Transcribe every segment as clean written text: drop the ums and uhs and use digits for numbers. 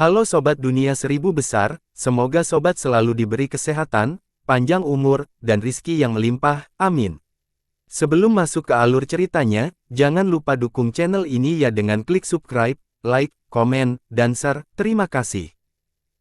Halo Sobat Dunia Seribu Besar, semoga Sobat selalu diberi kesehatan, panjang umur, dan rizki yang melimpah, amin. Sebelum masuk ke alur ceritanya, jangan lupa dukung channel ini ya dengan klik subscribe, like, komen, dan share, terima kasih.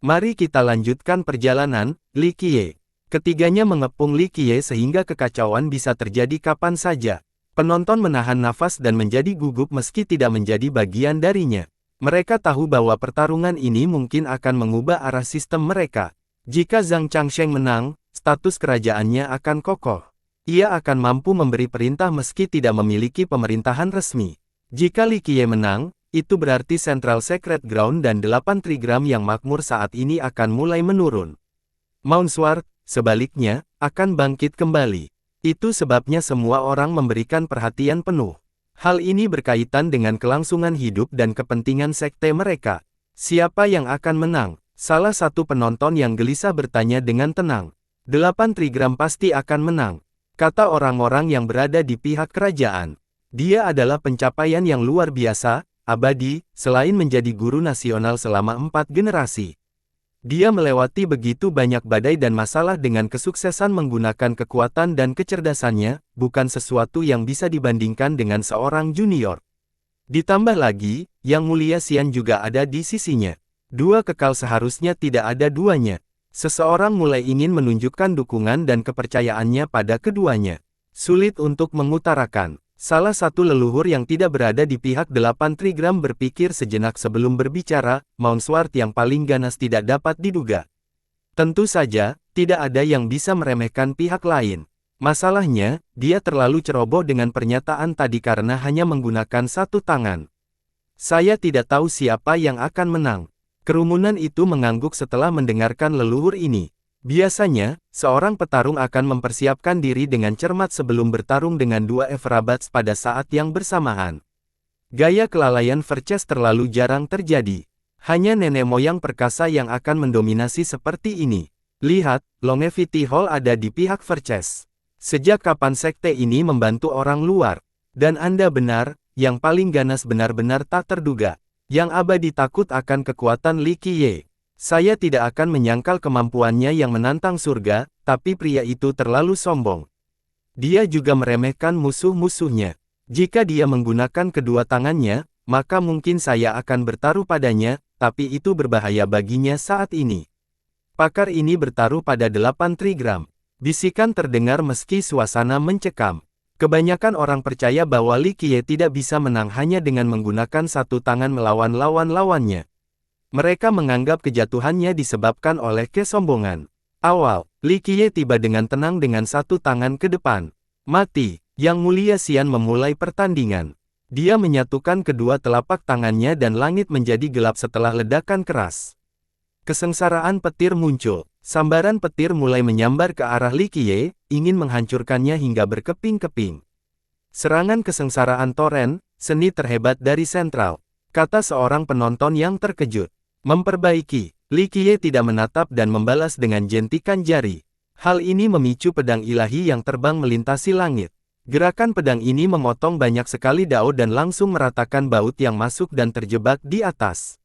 Mari kita lanjutkan perjalanan, Li Qiye. Ketiganya mengepung Li Qiye sehingga kekacauan bisa terjadi kapan saja. Penonton menahan nafas dan menjadi gugup meski tidak menjadi bagian darinya. Mereka tahu bahwa pertarungan ini mungkin akan mengubah arah sistem mereka. Jika Zhang Changsheng menang, status kerajaannya akan kokoh. Ia akan mampu memberi perintah meski tidak memiliki pemerintahan resmi. Jika Li Qiye menang, itu berarti Central Secret Ground dan 8 trigram yang makmur saat ini akan mulai menurun. Mount Sword, sebaliknya, akan bangkit kembali. Itu sebabnya semua orang memberikan perhatian penuh. Hal ini berkaitan dengan kelangsungan hidup dan kepentingan sekte mereka. Siapa yang akan menang? Salah satu penonton yang gelisah bertanya dengan tenang. 8 trigram pasti akan menang, kata orang-orang yang berada di pihak kerajaan. Dia adalah pencapaian yang luar biasa, abadi, selain menjadi guru nasional selama 4 generasi. Dia melewati begitu banyak badai dan masalah dengan kesuksesan menggunakan kekuatan dan kecerdasannya, bukan sesuatu yang bisa dibandingkan dengan seorang junior. Ditambah lagi, Yang Mulia Xian juga ada di sisinya. Dua kekal seharusnya tidak ada duanya. Seseorang mulai ingin menunjukkan dukungan dan kepercayaannya pada keduanya. Sulit untuk mengutarakan. Salah satu leluhur yang tidak berada di pihak 8 trigram berpikir sejenak sebelum berbicara, Mount Sword yang paling ganas tidak dapat diduga. Tentu saja, tidak ada yang bisa meremehkan pihak lain. Masalahnya, dia terlalu ceroboh dengan pernyataan tadi karena hanya menggunakan satu tangan. Saya tidak tahu siapa yang akan menang. Kerumunan itu mengangguk setelah mendengarkan leluhur ini. Biasanya, seorang petarung akan mempersiapkan diri dengan cermat sebelum bertarung dengan dua Everabats pada saat yang bersamaan. Gaya kelalaian Verces terlalu jarang terjadi. Hanya nenek moyang perkasa yang akan mendominasi seperti ini. Lihat, Longevity Hall ada di pihak Verces. Sejak kapan sekte ini membantu orang luar? Dan Anda benar, yang paling ganas benar-benar tak terduga. Yang abadi takut akan kekuatan Li Qiye. Saya tidak akan menyangkal kemampuannya yang menantang surga, tapi pria itu terlalu sombong. Dia juga meremehkan musuh-musuhnya. Jika dia menggunakan kedua tangannya, maka mungkin saya akan bertaruh padanya, tapi itu berbahaya baginya saat ini. Pakar ini bertaruh pada 8 trigram. Bisikan terdengar meski suasana mencekam. Kebanyakan orang percaya bahwa Li Qiye tidak bisa menang hanya dengan menggunakan satu tangan melawan lawan-lawannya. Mereka menganggap kejatuhannya disebabkan oleh kesombongan. Awal, Li Qiye tiba dengan tenang dengan satu tangan ke depan. Mati, Yang Mulia Xian memulai pertandingan. Dia menyatukan kedua telapak tangannya dan langit menjadi gelap setelah ledakan keras. Kesengsaraan petir muncul. Sambaran petir mulai menyambar ke arah Li Qiye, ingin menghancurkannya hingga berkeping-keping. Serangan kesengsaraan toren, seni terhebat dari sentral, kata seorang penonton yang terkejut. Memperbaiki, Li Qiye tidak menatap dan membalas dengan jentikan jari. Hal ini memicu pedang ilahi yang terbang melintasi langit. Gerakan pedang ini memotong banyak sekali dao dan langsung meratakan baut yang masuk dan terjebak di atas.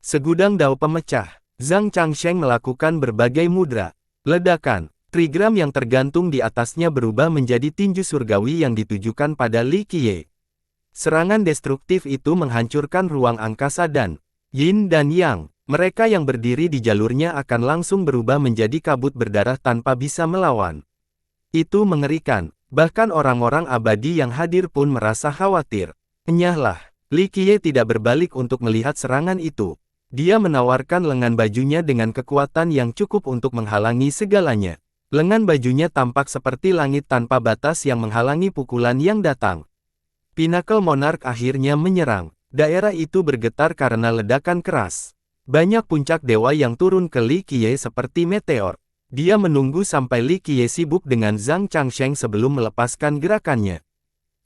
Segudang dao pemecah. Zhang Changsheng melakukan berbagai mudra. Ledakan, trigram yang tergantung di atasnya berubah menjadi tinju surgawi yang ditujukan pada Li Qiye. Serangan destruktif itu menghancurkan ruang angkasa dan Yin dan Yang, mereka yang berdiri di jalurnya akan langsung berubah menjadi kabut berdarah tanpa bisa melawan. Itu mengerikan, bahkan orang-orang abadi yang hadir pun merasa khawatir. Enyahlah, Li Qiye tidak berbalik untuk melihat serangan itu. Dia menawarkan lengan bajunya dengan kekuatan yang cukup untuk menghalangi segalanya. Lengan bajunya tampak seperti langit tanpa batas yang menghalangi pukulan yang datang. Pinnacle Monarch akhirnya menyerang. Daerah itu bergetar karena ledakan keras. Banyak puncak dewa yang turun ke Li Qiye seperti meteor. Dia menunggu sampai Li Qiye sibuk dengan Zhang Changsheng sebelum melepaskan gerakannya.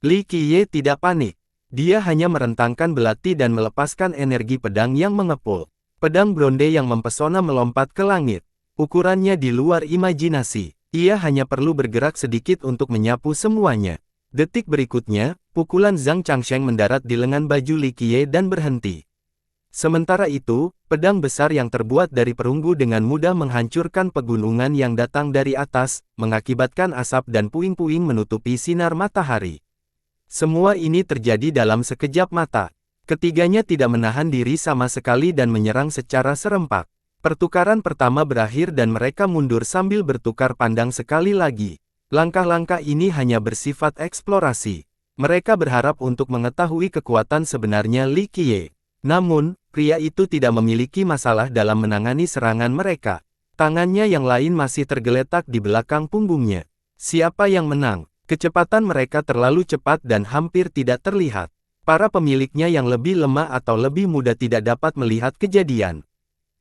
Li Qiye tidak panik. Dia hanya merentangkan belati dan melepaskan energi pedang yang mengepul. Pedang bronze yang mempesona melompat ke langit. Ukurannya di luar imajinasi. Ia hanya perlu bergerak sedikit untuk menyapu semuanya. Detik berikutnya, pukulan Zhang Changsheng mendarat di lengan baju Li Qiye dan berhenti. Sementara itu, pedang besar yang terbuat dari perunggu dengan mudah menghancurkan pegunungan yang datang dari atas, mengakibatkan asap dan puing-puing menutupi sinar matahari. Semua ini terjadi dalam sekejap mata. Ketiganya tidak menahan diri sama sekali dan menyerang secara serempak. Pertukaran pertama berakhir dan mereka mundur sambil bertukar pandang sekali lagi. Langkah-langkah ini hanya bersifat eksplorasi. Mereka berharap untuk mengetahui kekuatan sebenarnya Li Qiye. Namun, pria itu tidak memiliki masalah dalam menangani serangan mereka. Tangannya yang lain masih tergeletak di belakang punggungnya. Siapa yang menang? Kecepatan mereka terlalu cepat dan hampir tidak terlihat. Para pemiliknya yang lebih lemah atau lebih muda tidak dapat melihat kejadian.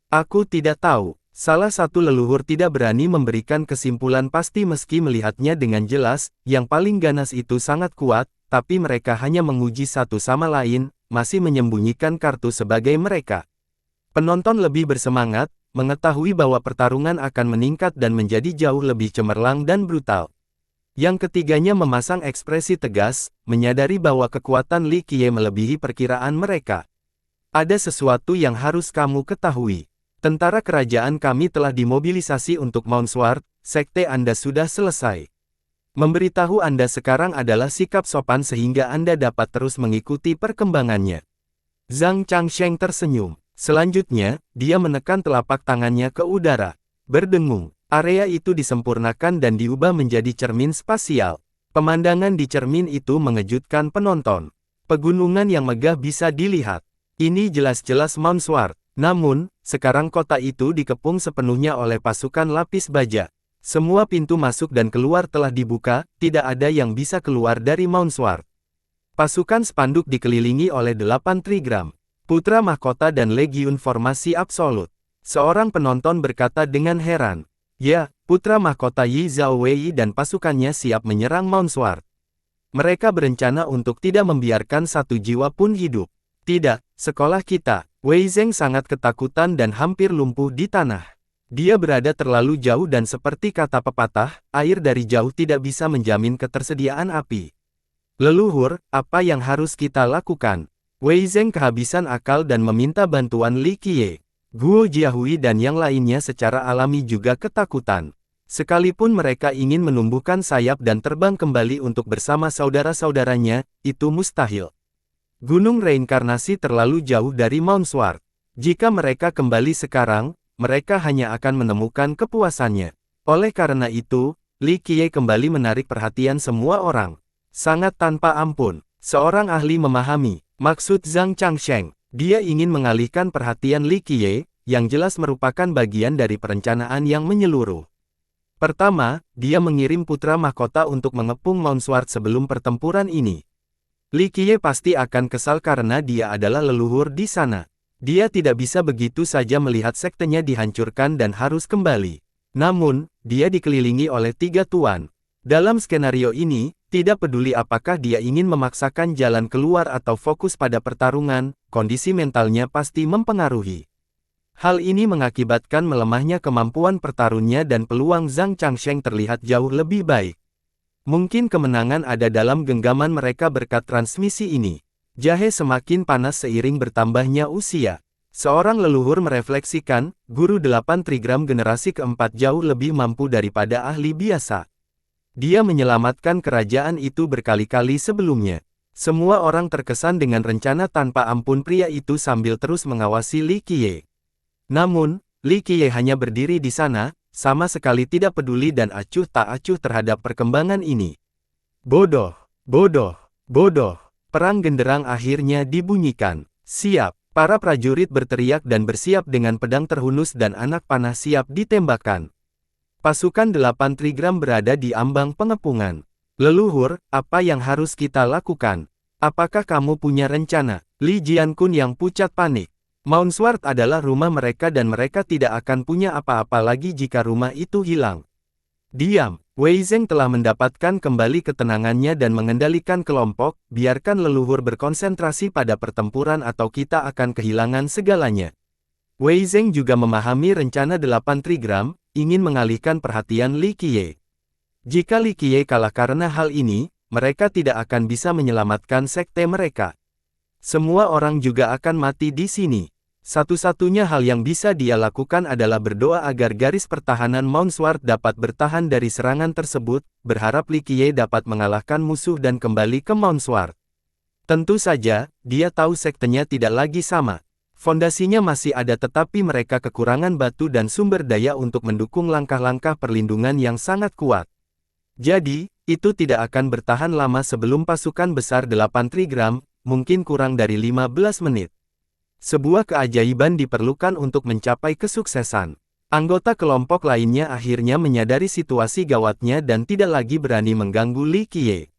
Aku tidak tahu. Salah satu leluhur tidak berani memberikan kesimpulan pasti meski melihatnya dengan jelas, yang paling ganas itu sangat kuat, tapi mereka hanya menguji satu sama lain, masih menyembunyikan kartu sebagai mereka. Penonton lebih bersemangat, mengetahui bahwa pertarungan akan meningkat dan menjadi jauh lebih cemerlang dan brutal. Yang ketiganya memasang ekspresi tegas, menyadari bahwa kekuatan Li Qiye melebihi perkiraan mereka. Ada sesuatu yang harus kamu ketahui. Tentara kerajaan kami telah dimobilisasi untuk Mount Sword, sekte Anda sudah selesai. Memberitahu Anda sekarang adalah sikap sopan sehingga Anda dapat terus mengikuti perkembangannya. Zhang Changsheng tersenyum. Selanjutnya, dia menekan telapak tangannya ke udara. Berdengung, area itu disempurnakan dan diubah menjadi cermin spasial. Pemandangan di cermin itu mengejutkan penonton. Pegunungan yang megah bisa dilihat. Ini jelas-jelas Mount Sword. Namun, sekarang kota itu dikepung sepenuhnya oleh pasukan lapis baja. Semua pintu masuk dan keluar telah dibuka, tidak ada yang bisa keluar dari Mount Sword. Pasukan spanduk dikelilingi oleh 8 trigram, putra mahkota dan legiun formasi absolut. Seorang penonton berkata dengan heran, "Ya, putra mahkota Yi Zhaowei dan pasukannya siap menyerang Mount Sword. Mereka berencana untuk tidak membiarkan satu jiwa pun hidup." "Tidak, sekolah kita." Wei Zheng sangat ketakutan dan hampir lumpuh di tanah. Dia berada terlalu jauh dan seperti kata pepatah, air dari jauh tidak bisa menjamin ketersediaan api. "Leluhur, apa yang harus kita lakukan?" Wei Zheng kehabisan akal dan meminta bantuan Li Qiye. Guo Jiahui dan yang lainnya secara alami juga ketakutan. Sekalipun mereka ingin menumbuhkan sayap dan terbang kembali untuk bersama saudara-saudaranya, itu mustahil. Gunung reinkarnasi terlalu jauh dari Mount Sword. Jika mereka kembali sekarang, mereka hanya akan menemukan kepuasannya. Oleh karena itu, Li Qiye kembali menarik perhatian semua orang. Sangat tanpa ampun, seorang ahli memahami maksud Zhang Changsheng. Dia ingin mengalihkan perhatian Li Qiye, yang jelas merupakan bagian dari perencanaan yang menyeluruh. Pertama, dia mengirim putra mahkota untuk mengepung Mount Sword sebelum pertempuran ini. Li Qiye pasti akan kesal karena dia adalah leluhur di sana. Dia tidak bisa begitu saja melihat sektenya dihancurkan dan harus kembali. Namun, dia dikelilingi oleh 3 tuan. Dalam skenario ini, tidak peduli apakah dia ingin memaksakan jalan keluar atau fokus pada pertarungan, kondisi mentalnya pasti mempengaruhi. Hal ini mengakibatkan melemahnya kemampuan pertarunnya dan peluang Zhang Changsheng terlihat jauh lebih baik. Mungkin kemenangan ada dalam genggaman mereka berkat transmisi ini. Jahe semakin panas seiring bertambahnya usia. Seorang leluhur merefleksikan, guru 8 trigram generasi keempat jauh lebih mampu daripada ahli biasa. Dia menyelamatkan kerajaan itu berkali-kali sebelumnya. Semua orang terkesan dengan rencana tanpa ampun pria itu sambil terus mengawasi Li Qiye. Namun, Li Qiye hanya berdiri di sana, sama sekali tidak peduli dan acuh tak acuh terhadap perkembangan ini. Bodoh, bodoh, bodoh. Perang genderang akhirnya dibunyikan. Siap, para prajurit berteriak dan bersiap dengan pedang terhunus dan anak panah siap ditembakkan. Pasukan 8 trigram berada di ambang pengepungan. "Leluhur, apa yang harus kita lakukan? Apakah kamu punya rencana?" Li Jiankun yang pucat panik. Mount Sword adalah rumah mereka dan mereka tidak akan punya apa-apa lagi jika rumah itu hilang. "Diam." Wei Zheng telah mendapatkan kembali ketenangannya dan mengendalikan kelompok, biarkan leluhur berkonsentrasi pada pertempuran atau kita akan kehilangan segalanya. Wei Zheng juga memahami rencana 8 trigram, ingin mengalihkan perhatian Li Qiye. Jika Li Qiye kalah karena hal ini, mereka tidak akan bisa menyelamatkan sekte mereka. Semua orang juga akan mati di sini. Satu-satunya hal yang bisa dia lakukan adalah berdoa agar garis pertahanan Mount Sword dapat bertahan dari serangan tersebut, berharap Li Qiye dapat mengalahkan musuh dan kembali ke Mount Sword. Tentu saja, dia tahu sektenya tidak lagi sama. Fondasinya masih ada tetapi mereka kekurangan batu dan sumber daya untuk mendukung langkah-langkah perlindungan yang sangat kuat. Jadi, itu tidak akan bertahan lama sebelum pasukan besar 8 trigram, mungkin kurang dari 15 menit. Sebuah keajaiban diperlukan untuk mencapai kesuksesan. Anggota kelompok lainnya akhirnya menyadari situasi gawatnya dan tidak lagi berani mengganggu Li Qiye.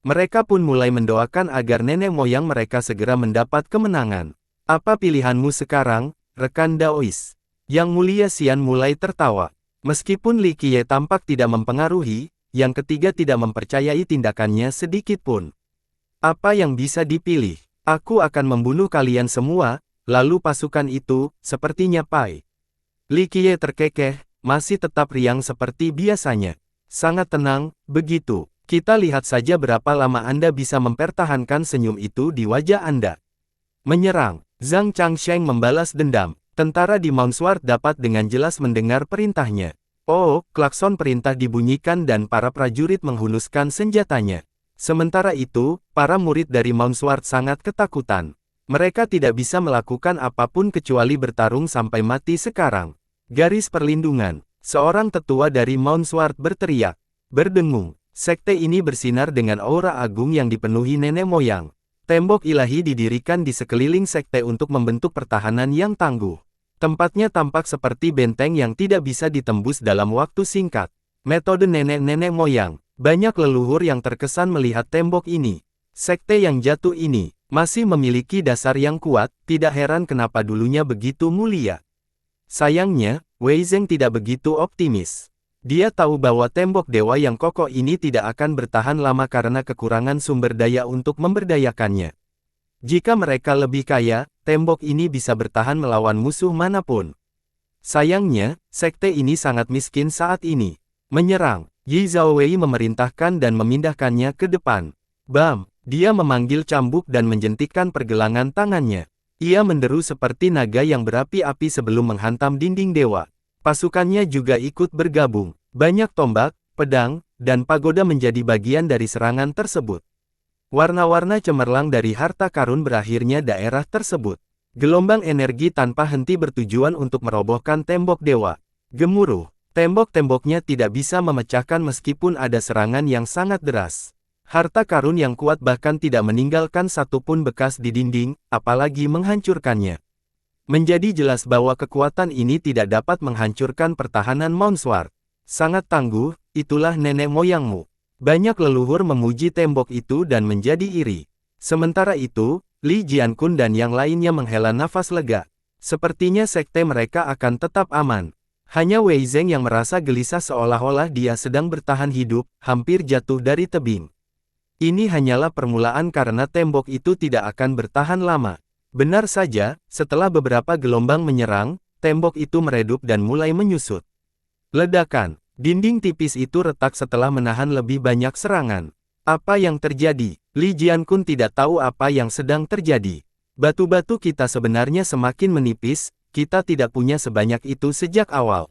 Mereka pun mulai mendoakan agar nenek moyang mereka segera mendapat kemenangan. Apa pilihanmu sekarang, rekan Daois? Yang Mulia Xian mulai tertawa. Meskipun Li Qiye tampak tidak mempengaruhi, yang ketiga tidak mempercayai tindakannya sedikit pun. Apa yang bisa dipilih? Aku akan membunuh kalian semua, lalu pasukan itu, sepertinya Pai. Li Qiye terkekeh, masih tetap riang seperti biasanya. Sangat tenang, begitu. Kita lihat saja berapa lama Anda bisa mempertahankan senyum itu di wajah Anda. Menyerang. Zhang Changsheng membalas dendam. Tentara di Mount Sword dapat dengan jelas mendengar perintahnya. Oh, klakson perintah dibunyikan dan para prajurit menghunuskan senjatanya. Sementara itu, para murid dari Mount Sword sangat ketakutan. Mereka tidak bisa melakukan apapun kecuali bertarung sampai mati sekarang. Garis perlindungan. Seorang tetua dari Mount Sword berteriak. Berdengung. Sekte ini bersinar dengan aura agung yang dipenuhi nenek moyang. Tembok ilahi didirikan di sekeliling sekte untuk membentuk pertahanan yang tangguh. Tempatnya tampak seperti benteng yang tidak bisa ditembus dalam waktu singkat. Metode nenek-nenek moyang. Banyak leluhur yang terkesan melihat tembok ini. Sekte yang jatuh ini masih memiliki dasar yang kuat, tidak heran kenapa dulunya begitu mulia. Sayangnya, Wei Zheng tidak begitu optimis. Dia tahu bahwa tembok dewa yang kokoh ini tidak akan bertahan lama karena kekurangan sumber daya untuk memberdayakannya. Jika mereka lebih kaya, tembok ini bisa bertahan melawan musuh manapun. Sayangnya, sekte ini sangat miskin saat ini. Menyerang. Yi Zhaowei memerintahkan dan memindahkannya ke depan. Bam! Dia memanggil cambuk dan menjentikkan pergelangan tangannya. Ia menderu seperti naga yang berapi-api sebelum menghantam dinding dewa. Pasukannya juga ikut bergabung. Banyak tombak, pedang, dan pagoda menjadi bagian dari serangan tersebut. Warna-warna cemerlang dari harta karun berakhirnya daerah tersebut. Gelombang energi tanpa henti bertujuan untuk merobohkan tembok dewa. Gemuruh. Tembok-temboknya tidak bisa memecahkan meskipun ada serangan yang sangat deras. Harta karun yang kuat bahkan tidak meninggalkan satupun bekas di dinding, apalagi menghancurkannya. Menjadi jelas bahwa kekuatan ini tidak dapat menghancurkan pertahanan Mount Sword. Sangat tangguh, itulah nenek moyangmu. Banyak leluhur memuji tembok itu dan menjadi iri. Sementara itu, Li Jiankun dan yang lainnya menghela nafas lega. Sepertinya sekte mereka akan tetap aman. Hanya Wei Zheng yang merasa gelisah seolah-olah dia sedang bertahan hidup, hampir jatuh dari tebing. Ini hanyalah permulaan karena tembok itu tidak akan bertahan lama. Benar saja, setelah beberapa gelombang menyerang, tembok itu meredup dan mulai menyusut. Ledakan. Dinding tipis itu retak setelah menahan lebih banyak serangan. Apa yang terjadi? Li Jiankun tidak tahu apa yang sedang terjadi. Batu-batu kita sebenarnya semakin menipis. Kita tidak punya sebanyak itu sejak awal.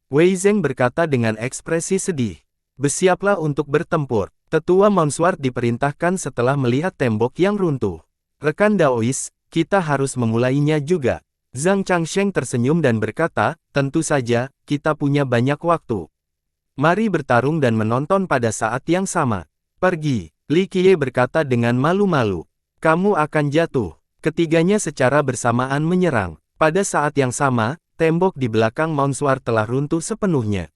Wei Zheng berkata dengan ekspresi sedih. Bersiaplah untuk bertempur. Tetua Mount Sword diperintahkan setelah melihat tembok yang runtuh. Rekan Daois, kita harus memulainya juga. Zhang Changsheng tersenyum dan berkata, tentu saja, kita punya banyak waktu. Mari bertarung dan menonton pada saat yang sama. Pergi. Li Qiye berkata dengan malu-malu. Kamu akan jatuh. Ketiganya secara bersamaan menyerang. Pada saat yang sama, tembok di belakang Mount Sword telah runtuh sepenuhnya.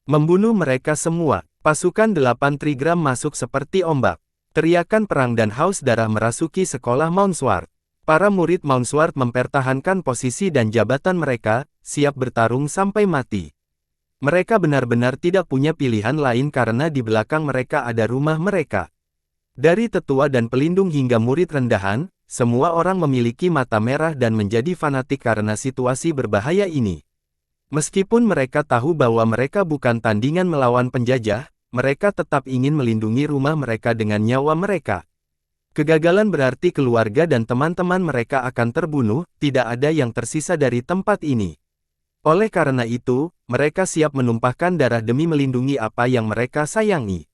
Membunuh mereka semua, pasukan 8 trigram masuk seperti ombak. Teriakan perang dan haus darah merasuki sekolah Mount Sword. Para murid Mount Sword mempertahankan posisi dan jabatan mereka, siap bertarung sampai mati. Mereka benar-benar tidak punya pilihan lain karena di belakang mereka ada rumah mereka. Dari tetua dan pelindung hingga murid rendahan, semua orang memiliki mata merah dan menjadi fanatik karena situasi berbahaya ini. Meskipun mereka tahu bahwa mereka bukan tandingan melawan penjajah, mereka tetap ingin melindungi rumah mereka dengan nyawa mereka. Kegagalan berarti keluarga dan teman-teman mereka akan terbunuh, tidak ada yang tersisa dari tempat ini. Oleh karena itu, mereka siap menumpahkan darah demi melindungi apa yang mereka sayangi.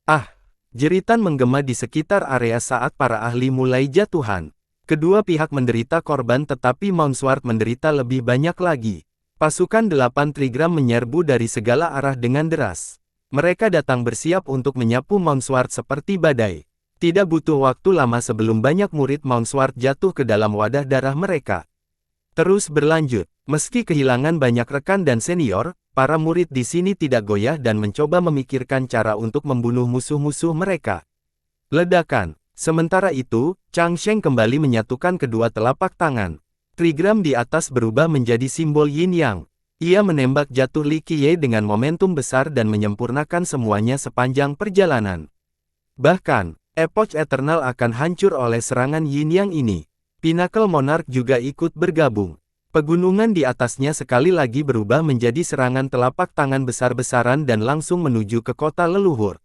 Ah! Jeritan menggema di sekitar area saat para ahli mulai jatuhan. Kedua pihak menderita korban tetapi Mounsward menderita lebih banyak lagi. Pasukan 8 Trigram menyerbu dari segala arah dengan deras. Mereka datang bersiap untuk menyapu Mounsward seperti badai. Tidak butuh waktu lama sebelum banyak murid Mounsward jatuh ke dalam wadah darah mereka. Terus berlanjut, meski kehilangan banyak rekan dan senior, para murid di sini tidak goyah dan mencoba memikirkan cara untuk membunuh musuh-musuh mereka. Ledakan. Sementara itu, Chang Sheng kembali menyatukan kedua telapak tangan. Trigram di atas berubah menjadi simbol Yin Yang. Ia menembak jatuh Li Qiye dengan momentum besar dan menyempurnakan semuanya sepanjang perjalanan. Bahkan, Epoch Eternal akan hancur oleh serangan Yin Yang ini. Pinnacle Monarch juga ikut bergabung. Pegunungan di atasnya sekali lagi berubah menjadi serangan telapak tangan besar-besaran dan langsung menuju ke kota leluhur.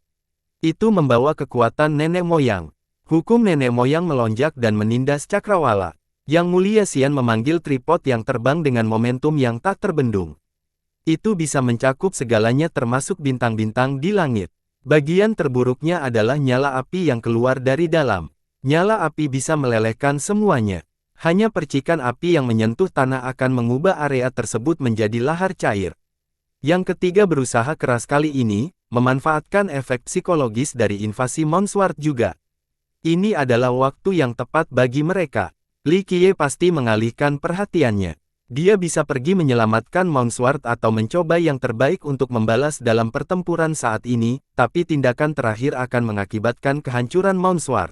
Itu membawa kekuatan nenek moyang. Hukum nenek moyang melonjak dan menindas cakrawala. Yang Mulia Xian memanggil tripod yang terbang dengan momentum yang tak terbendung. Itu bisa mencakup segalanya termasuk bintang-bintang di langit. Bagian terburuknya adalah nyala api yang keluar dari dalam. Nyala api bisa melelehkan semuanya. Hanya percikan api yang menyentuh tanah akan mengubah area tersebut menjadi lahar cair. Yang ketiga berusaha keras kali ini, memanfaatkan efek psikologis dari invasi Mounsward juga. Ini adalah waktu yang tepat bagi mereka. Li Qiye pasti mengalihkan perhatiannya. Dia bisa pergi menyelamatkan Mounsward atau mencoba yang terbaik untuk membalas dalam pertempuran saat ini, tapi tindakan terakhir akan mengakibatkan kehancuran Mounsward.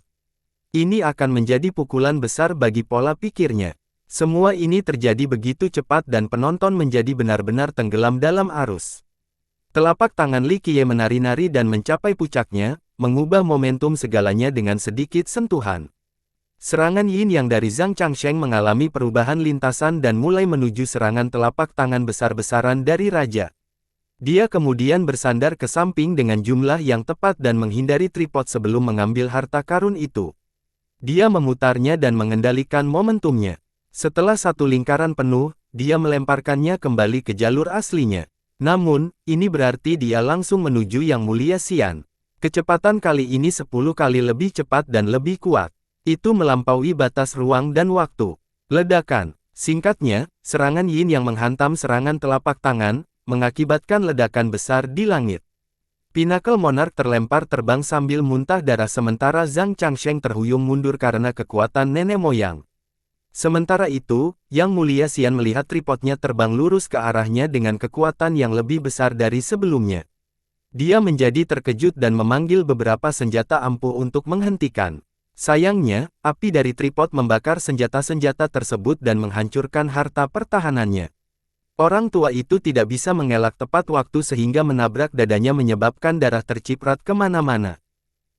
Ini akan menjadi pukulan besar bagi pola pikirnya. Semua ini terjadi begitu cepat dan penonton menjadi benar-benar tenggelam dalam arus. Telapak tangan Li Qiye menari-nari dan mencapai puncaknya, mengubah momentum segalanya dengan sedikit sentuhan. Serangan Yin Yang dari Zhang Changsheng mengalami perubahan lintasan dan mulai menuju serangan telapak tangan besar-besaran dari Raja. Dia kemudian bersandar ke samping dengan jumlah yang tepat dan menghindari tripod sebelum mengambil harta karun itu. Dia memutarnya dan mengendalikan momentumnya. Setelah satu lingkaran penuh, dia melemparkannya kembali ke jalur aslinya. Namun, ini berarti dia langsung menuju Yang Mulia Xian. Kecepatan kali ini 10 kali lebih cepat dan lebih kuat. Itu melampaui batas ruang dan waktu. Ledakan. Singkatnya, serangan Yin yang menghantam serangan telapak tangan, mengakibatkan ledakan besar di langit. Pinnacle Monarch terlempar terbang sambil muntah darah sementara Zhang Changsheng terhuyung mundur karena kekuatan nenek moyang. Sementara itu, Yang Mulia Xian melihat tripodnya terbang lurus ke arahnya dengan kekuatan yang lebih besar dari sebelumnya. Dia menjadi terkejut dan memanggil beberapa senjata ampuh untuk menghentikan. Sayangnya, api dari tripod membakar senjata-senjata tersebut dan menghancurkan harta pertahanannya. Orang tua itu tidak bisa mengelak tepat waktu sehingga menabrak dadanya menyebabkan darah terciprat kemana-mana.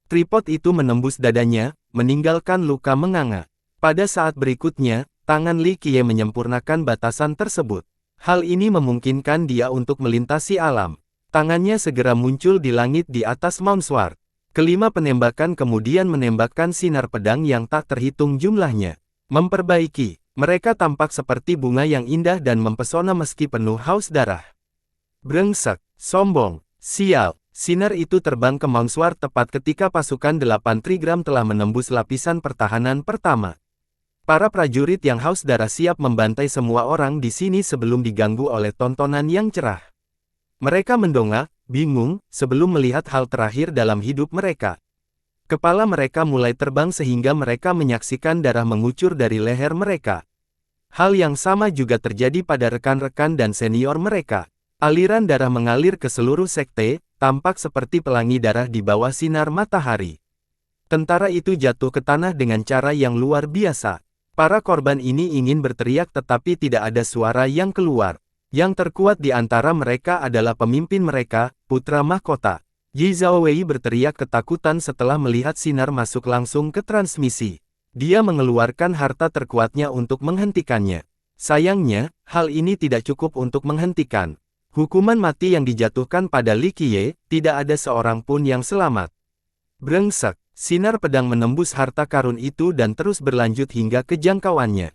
Tripod itu menembus dadanya, meninggalkan luka menganga. Pada saat berikutnya, tangan Li Qiye menyempurnakan batasan tersebut. Hal ini memungkinkan dia untuk melintasi alam. Tangannya segera muncul di langit di atas Mounsward. Kelima penembakan kemudian menembakkan sinar pedang yang tak terhitung jumlahnya. Memperbaiki. Mereka tampak seperti bunga yang indah dan mempesona meski penuh haus darah. Brengsek, sombong, sial, sinar itu terbang ke Mounsward tepat ketika pasukan 8 Trigram telah menembus lapisan pertahanan pertama. Para prajurit yang haus darah siap membantai semua orang di sini sebelum diganggu oleh tontonan yang cerah. Mereka mendongak, bingung, sebelum melihat hal terakhir dalam hidup mereka. Kepala mereka mulai terbang sehingga mereka menyaksikan darah mengucur dari leher mereka. Hal yang sama juga terjadi pada rekan-rekan dan senior mereka. Aliran darah mengalir ke seluruh sekte, tampak seperti pelangi darah di bawah sinar matahari. Tentara itu jatuh ke tanah dengan cara yang luar biasa. Para korban ini ingin berteriak tetapi tidak ada suara yang keluar. Yang terkuat di antara mereka adalah pemimpin mereka, putra mahkota. Yi Zhaowei berteriak ketakutan setelah melihat sinar masuk langsung ke transmisi. Dia mengeluarkan harta terkuatnya untuk menghentikannya. Sayangnya, hal ini tidak cukup untuk menghentikan. Hukuman mati yang dijatuhkan pada Li Qiye, tidak ada seorang pun yang selamat. Brengsek, Sinar pedang menembus harta karun itu dan terus berlanjut hingga ke jangkauannya.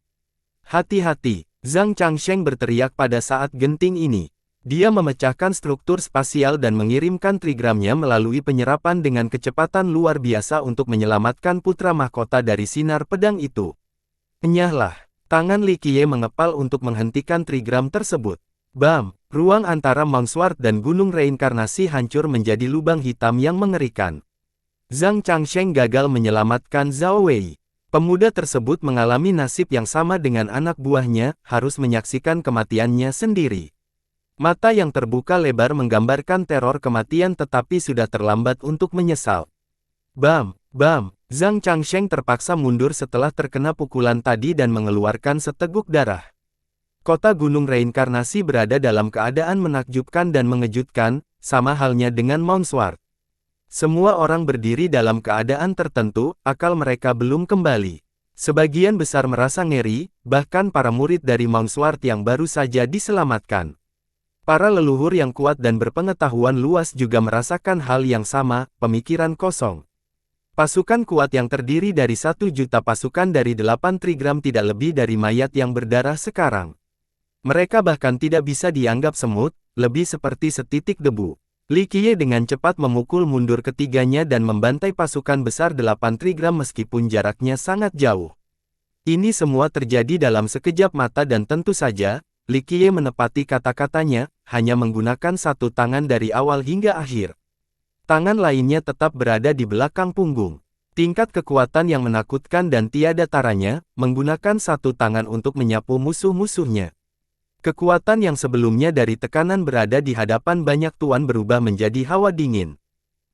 Hati-hati, Zhang Changsheng berteriak pada saat genting ini. Dia memecahkan struktur spasial dan mengirimkan trigramnya melalui penyerapan dengan kecepatan luar biasa untuk menyelamatkan putra mahkota dari sinar pedang itu. Enyahlah, tangan Li Qiye mengepal untuk menghentikan trigram tersebut. Bam! Ruang antara Mount Sword dan Gunung Reinkarnasi hancur menjadi lubang hitam yang mengerikan. Zhang Changsheng gagal menyelamatkan Zhao Wei. Pemuda tersebut mengalami nasib yang sama dengan anak buahnya, harus menyaksikan kematiannya sendiri. Mata yang terbuka lebar menggambarkan teror kematian tetapi sudah terlambat untuk menyesal. Bam! Bam! Zhang Changsheng terpaksa mundur setelah terkena pukulan tadi dan mengeluarkan seteguk darah. Kota Gunung Reinkarnasi berada dalam keadaan menakjubkan dan mengejutkan, sama halnya dengan Mount Sword. Semua orang berdiri dalam keadaan tertentu, akal mereka belum kembali. Sebagian besar merasa ngeri, bahkan para murid dari Mount Sword yang baru saja diselamatkan. Para leluhur yang kuat dan berpengetahuan luas juga merasakan hal yang sama, pemikiran kosong. Pasukan kuat yang terdiri dari 1 juta pasukan dari 8 trigram tidak lebih dari mayat yang berdarah sekarang. Mereka bahkan tidak bisa dianggap semut, lebih seperti setitik debu. Li Qiye dengan cepat memukul mundur ketiganya dan membantai pasukan besar 8 trigram meskipun jaraknya sangat jauh. Ini semua terjadi dalam sekejap mata dan tentu saja, Li Qiye menepati kata-katanya, hanya menggunakan satu tangan dari awal hingga akhir. Tangan lainnya tetap berada di belakang punggung. Tingkat kekuatan yang menakutkan dan tiada taranya, menggunakan satu tangan untuk menyapu musuh-musuhnya. Kekuatan yang sebelumnya dari tekanan berada di hadapan banyak tuan berubah menjadi hawa dingin.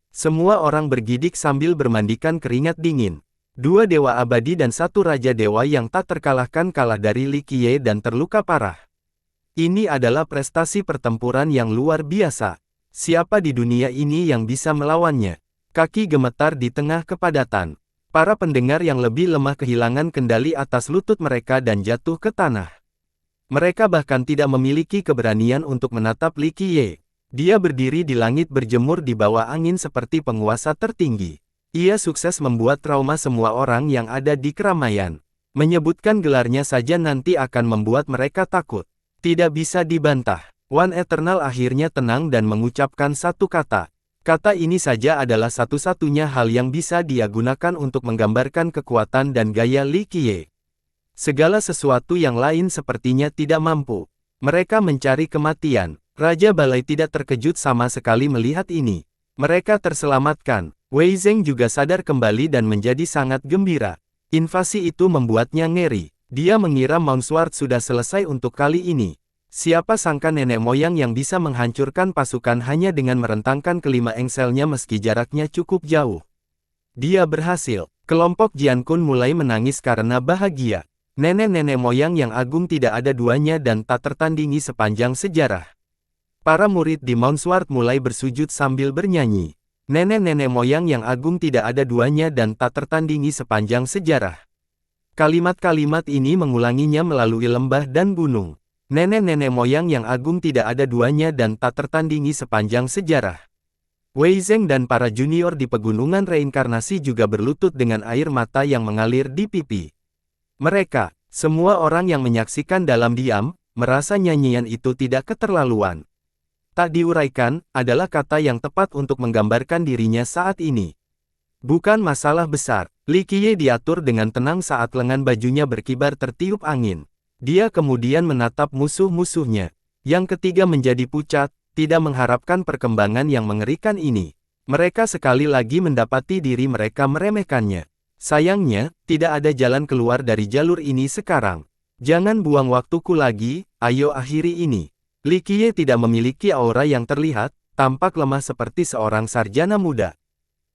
Semua orang bergidik sambil bermandikan keringat dingin. 2 dewa abadi dan 1 raja dewa yang tak terkalahkan kalah dari Li Qiye dan terluka parah. Ini adalah prestasi pertempuran yang luar biasa. Siapa di dunia ini yang bisa melawannya? Kaki gemetar di tengah kepadatan. Para pendengar yang lebih lemah kehilangan kendali atas lutut mereka dan jatuh ke tanah. Mereka bahkan tidak memiliki keberanian untuk menatap Li Qiye. Dia berdiri di langit berjemur di bawah angin seperti penguasa tertinggi. Ia sukses membuat trauma semua orang yang ada di keramaian. Menyebutkan gelarnya saja nanti akan membuat mereka takut. Tidak bisa dibantah. One Eternal akhirnya tenang dan mengucapkan satu kata. Kata ini saja adalah satu-satunya hal yang bisa dia gunakan untuk menggambarkan kekuatan dan gaya Li Qiye. Segala sesuatu yang lain sepertinya tidak mampu. Mereka mencari kematian. Raja Balai tidak terkejut sama sekali melihat ini. Mereka terselamatkan. Wei Zheng juga sadar kembali dan menjadi sangat gembira. Invasi itu membuatnya ngeri. Dia mengira Mount Sword sudah selesai untuk kali ini. Siapa sangka nenek moyang yang bisa menghancurkan pasukan hanya dengan merentangkan kelima engselnya meski jaraknya cukup jauh. Dia berhasil. Kelompok Jian Kun mulai menangis karena bahagia. Nenek-nenek moyang yang agung tidak ada duanya dan tak tertandingi sepanjang sejarah. Para murid di Mount Sword mulai bersujud sambil bernyanyi. Nenek-nenek moyang yang agung tidak ada duanya dan tak tertandingi sepanjang sejarah. Kalimat-kalimat ini mengulanginya melalui lembah dan gunung. Nenek-nenek moyang yang agung tidak ada duanya dan tak tertandingi sepanjang sejarah. Wei Zheng dan para junior di pegunungan reinkarnasi juga berlutut dengan air mata yang mengalir di pipi. Mereka, semua orang yang menyaksikan dalam diam, merasa nyanyian itu tidak keterlaluan. Tak diuraikan, adalah kata yang tepat untuk menggambarkan dirinya saat ini. Bukan masalah besar. Li Qiye diatur dengan tenang saat lengan bajunya berkibar tertiup angin. Dia kemudian menatap musuh-musuhnya. Yang ketiga menjadi pucat, tidak mengharapkan perkembangan yang mengerikan ini. Mereka sekali lagi mendapati diri mereka meremehkannya. Sayangnya, tidak ada jalan keluar dari jalur ini sekarang. Jangan buang waktuku lagi, ayo akhiri ini. Li Qiye tidak memiliki aura yang terlihat, tampak lemah seperti seorang sarjana muda.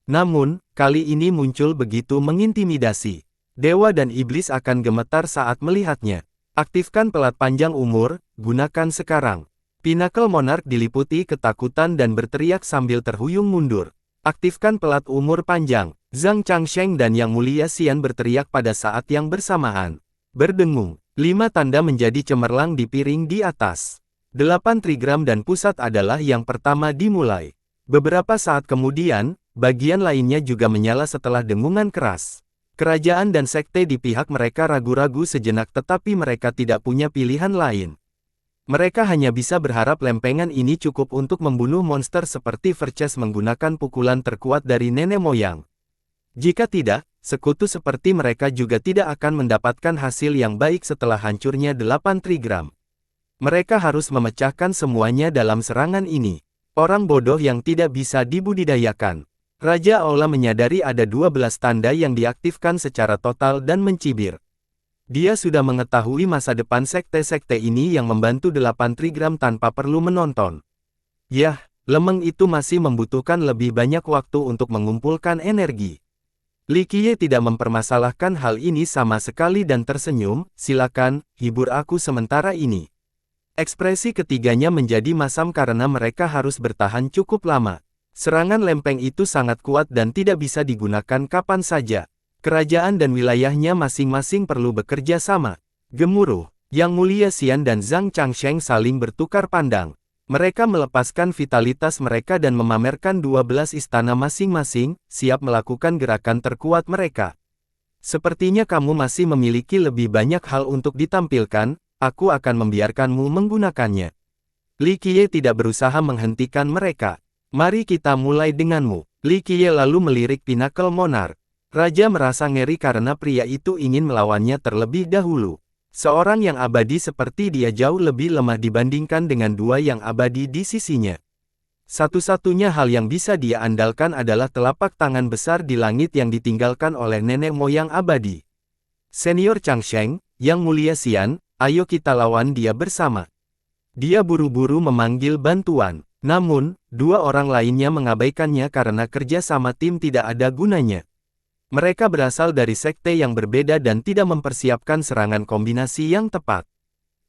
Namun, kali ini muncul begitu mengintimidasi. Dewa dan iblis akan gemetar saat melihatnya. Aktifkan pelat panjang umur, gunakan sekarang. Pinnacle Monarch diliputi ketakutan dan berteriak sambil terhuyung mundur. Aktifkan pelat umur panjang. Zhang Changsheng dan Yang Mulia Xian berteriak pada saat yang bersamaan. Berdengung, 5 tanda menjadi cemerlang di piring di atas. 8 trigram dan pusat adalah yang pertama dimulai. Beberapa saat kemudian, bagian lainnya juga menyala setelah dengungan keras. Kerajaan dan sekte di pihak mereka ragu-ragu sejenak tetapi mereka tidak punya pilihan lain. Mereka hanya bisa berharap lempengan ini cukup untuk membunuh monster seperti Verces menggunakan pukulan terkuat dari nenek moyang. Jika tidak, sekutu seperti mereka juga tidak akan mendapatkan hasil yang baik setelah hancurnya 8 trigram. Mereka harus memecahkan semuanya dalam serangan ini. Orang bodoh yang tidak bisa dibudidayakan. Raja Aula menyadari ada 12 tanda yang diaktifkan secara total dan mencibir. Dia sudah mengetahui masa depan sekte-sekte ini yang membantu 8 trigram tanpa perlu menonton. Yah, lemeng itu masih membutuhkan lebih banyak waktu untuk mengumpulkan energi. Li Qiye tidak mempermasalahkan hal ini sama sekali dan tersenyum, silakan, hibur aku sementara ini. Ekspresi ketiganya menjadi masam karena mereka harus bertahan cukup lama. Serangan lempeng itu sangat kuat dan tidak bisa digunakan kapan saja. Kerajaan dan wilayahnya masing-masing perlu bekerja sama. Gemuruh, Yang Mulia Xian dan Zhang Changsheng saling bertukar pandang. Mereka melepaskan vitalitas mereka dan memamerkan 12 istana masing-masing, siap melakukan gerakan terkuat mereka. Sepertinya kamu masih memiliki lebih banyak hal untuk ditampilkan. Aku akan membiarkanmu menggunakannya. Li Qiye tidak berusaha menghentikan mereka. Mari kita mulai denganmu. Li Qiye lalu melirik Pinnacle Monarch. Raja merasa ngeri karena pria itu ingin melawannya terlebih dahulu. Seorang yang abadi seperti dia jauh lebih lemah dibandingkan dengan dua yang abadi di sisinya. Satu-satunya hal yang bisa dia andalkan adalah telapak tangan besar di langit yang ditinggalkan oleh nenek moyang abadi. Senior Changsheng, Yang Mulia Xian, ayo kita lawan dia bersama. Dia buru-buru memanggil bantuan. Namun, dua orang lainnya mengabaikannya karena kerja sama tim tidak ada gunanya. Mereka berasal dari sekte yang berbeda dan tidak mempersiapkan serangan kombinasi yang tepat.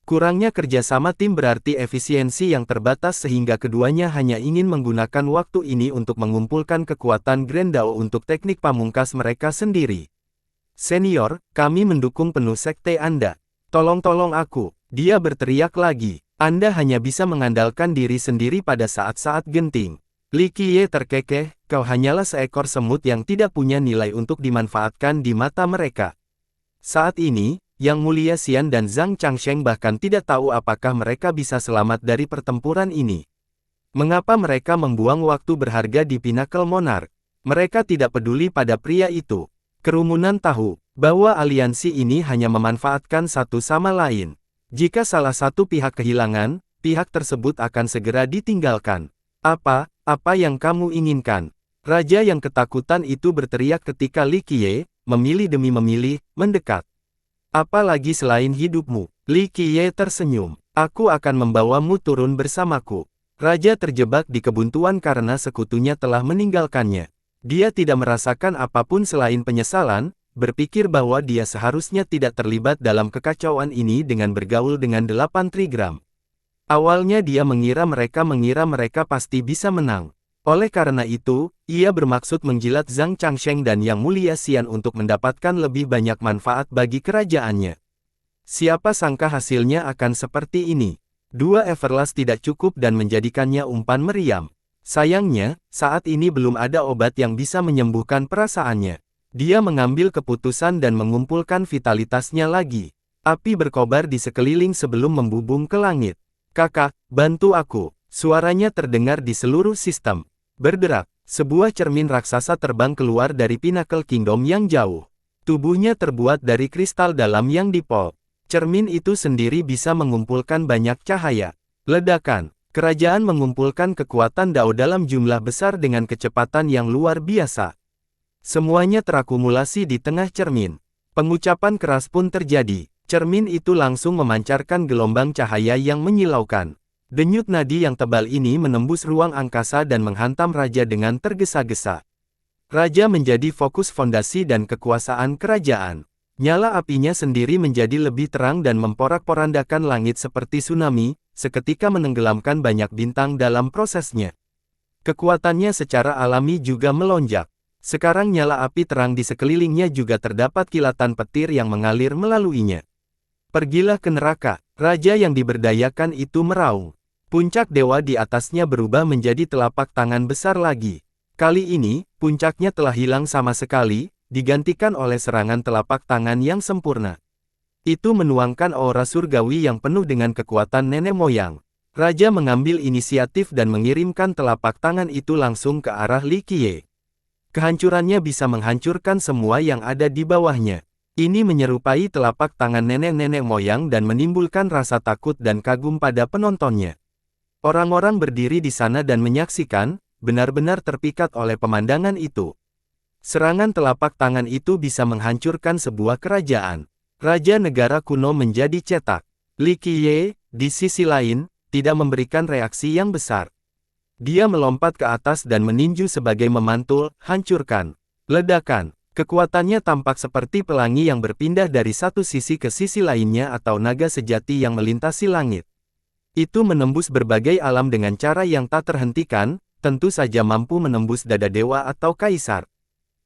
Kurangnya kerja sama tim berarti efisiensi yang terbatas sehingga keduanya hanya ingin menggunakan waktu ini untuk mengumpulkan kekuatan Grand Dao untuk teknik pamungkas mereka sendiri. Senior, kami mendukung penuh sekte Anda. Tolong aku, dia berteriak lagi. Anda hanya bisa mengandalkan diri sendiri pada saat-saat genting. Li Qiye terkekeh, kau hanyalah seekor semut yang tidak punya nilai untuk dimanfaatkan di mata mereka. Saat ini, Yang Mulia Xian dan Zhang Changsheng bahkan tidak tahu apakah mereka bisa selamat dari pertempuran ini. Mengapa mereka membuang waktu berharga di Pinnacle Monarch? Mereka tidak peduli pada pria itu. Kerumunan tahu bahwa aliansi ini hanya memanfaatkan satu sama lain. Jika salah satu pihak kehilangan, pihak tersebut akan segera ditinggalkan. Apa yang kamu inginkan? Raja yang ketakutan itu berteriak ketika Li Qiye, memilih demi memilih, mendekat. Apalagi selain hidupmu? Li Qiye tersenyum. Aku akan membawamu turun bersamaku. Raja terjebak di kebuntuan karena sekutunya telah meninggalkannya. Dia tidak merasakan apapun selain penyesalan, berpikir bahwa dia seharusnya tidak terlibat dalam kekacauan ini dengan bergaul dengan 8 trigram. Awalnya dia mengira mereka pasti bisa menang. Oleh karena itu, ia bermaksud menjilat Zhang Changsheng dan Yang Mulia Xian untuk mendapatkan lebih banyak manfaat bagi kerajaannya. Siapa sangka hasilnya akan seperti ini. Dua Everlast tidak cukup dan menjadikannya umpan meriam. Sayangnya, saat ini belum ada obat yang bisa menyembuhkan perasaannya. Dia mengambil keputusan dan mengumpulkan vitalitasnya lagi. Api berkobar di sekeliling sebelum membubung ke langit. Kakak, bantu aku. Suaranya terdengar di seluruh sistem. Berderak, sebuah cermin raksasa terbang keluar dari Pinnacle Kingdom yang jauh. Tubuhnya terbuat dari kristal dalam yang dipol. Cermin itu sendiri bisa mengumpulkan banyak cahaya. Ledakan. Kerajaan mengumpulkan kekuatan Dao dalam jumlah besar dengan kecepatan yang luar biasa. Semuanya terakumulasi di tengah cermin. Pengucapan keras pun terjadi. Cermin itu langsung memancarkan gelombang cahaya yang menyilaukan. Denyut nadi yang tebal ini menembus ruang angkasa dan menghantam raja dengan tergesa-gesa. Raja menjadi fokus fondasi dan kekuasaan kerajaan. Nyala apinya sendiri menjadi lebih terang dan memporak-porandakan langit seperti tsunami, seketika menenggelamkan banyak bintang dalam prosesnya. Kekuatannya secara alami juga melonjak. Sekarang nyala api terang di sekelilingnya juga terdapat kilatan petir yang mengalir melaluinya. Pergilah ke neraka, raja yang diberdayakan itu meraung. Puncak dewa di atasnya berubah menjadi telapak tangan besar lagi. Kali ini, puncaknya telah hilang sama sekali, digantikan oleh serangan telapak tangan yang sempurna. Itu menuangkan aura surgawi yang penuh dengan kekuatan nenek moyang. Raja mengambil inisiatif dan mengirimkan telapak tangan itu langsung ke arah Li Qiye. Kehancurannya bisa menghancurkan semua yang ada di bawahnya. Ini menyerupai telapak tangan nenek-nenek moyang dan menimbulkan rasa takut dan kagum pada penontonnya. Orang-orang berdiri di sana dan menyaksikan, benar-benar terpikat oleh pemandangan itu. Serangan telapak tangan itu bisa menghancurkan sebuah kerajaan. Raja negara kuno menjadi cetak. Li Qiye, di sisi lain, tidak memberikan reaksi yang besar. Dia melompat ke atas dan meninju sebagai memantul, hancurkan. Ledakan. Kekuatannya tampak seperti pelangi yang berpindah dari satu sisi ke sisi lainnya atau naga sejati yang melintasi langit. Itu menembus berbagai alam dengan cara yang tak terhentikan, tentu saja mampu menembus dada dewa atau kaisar.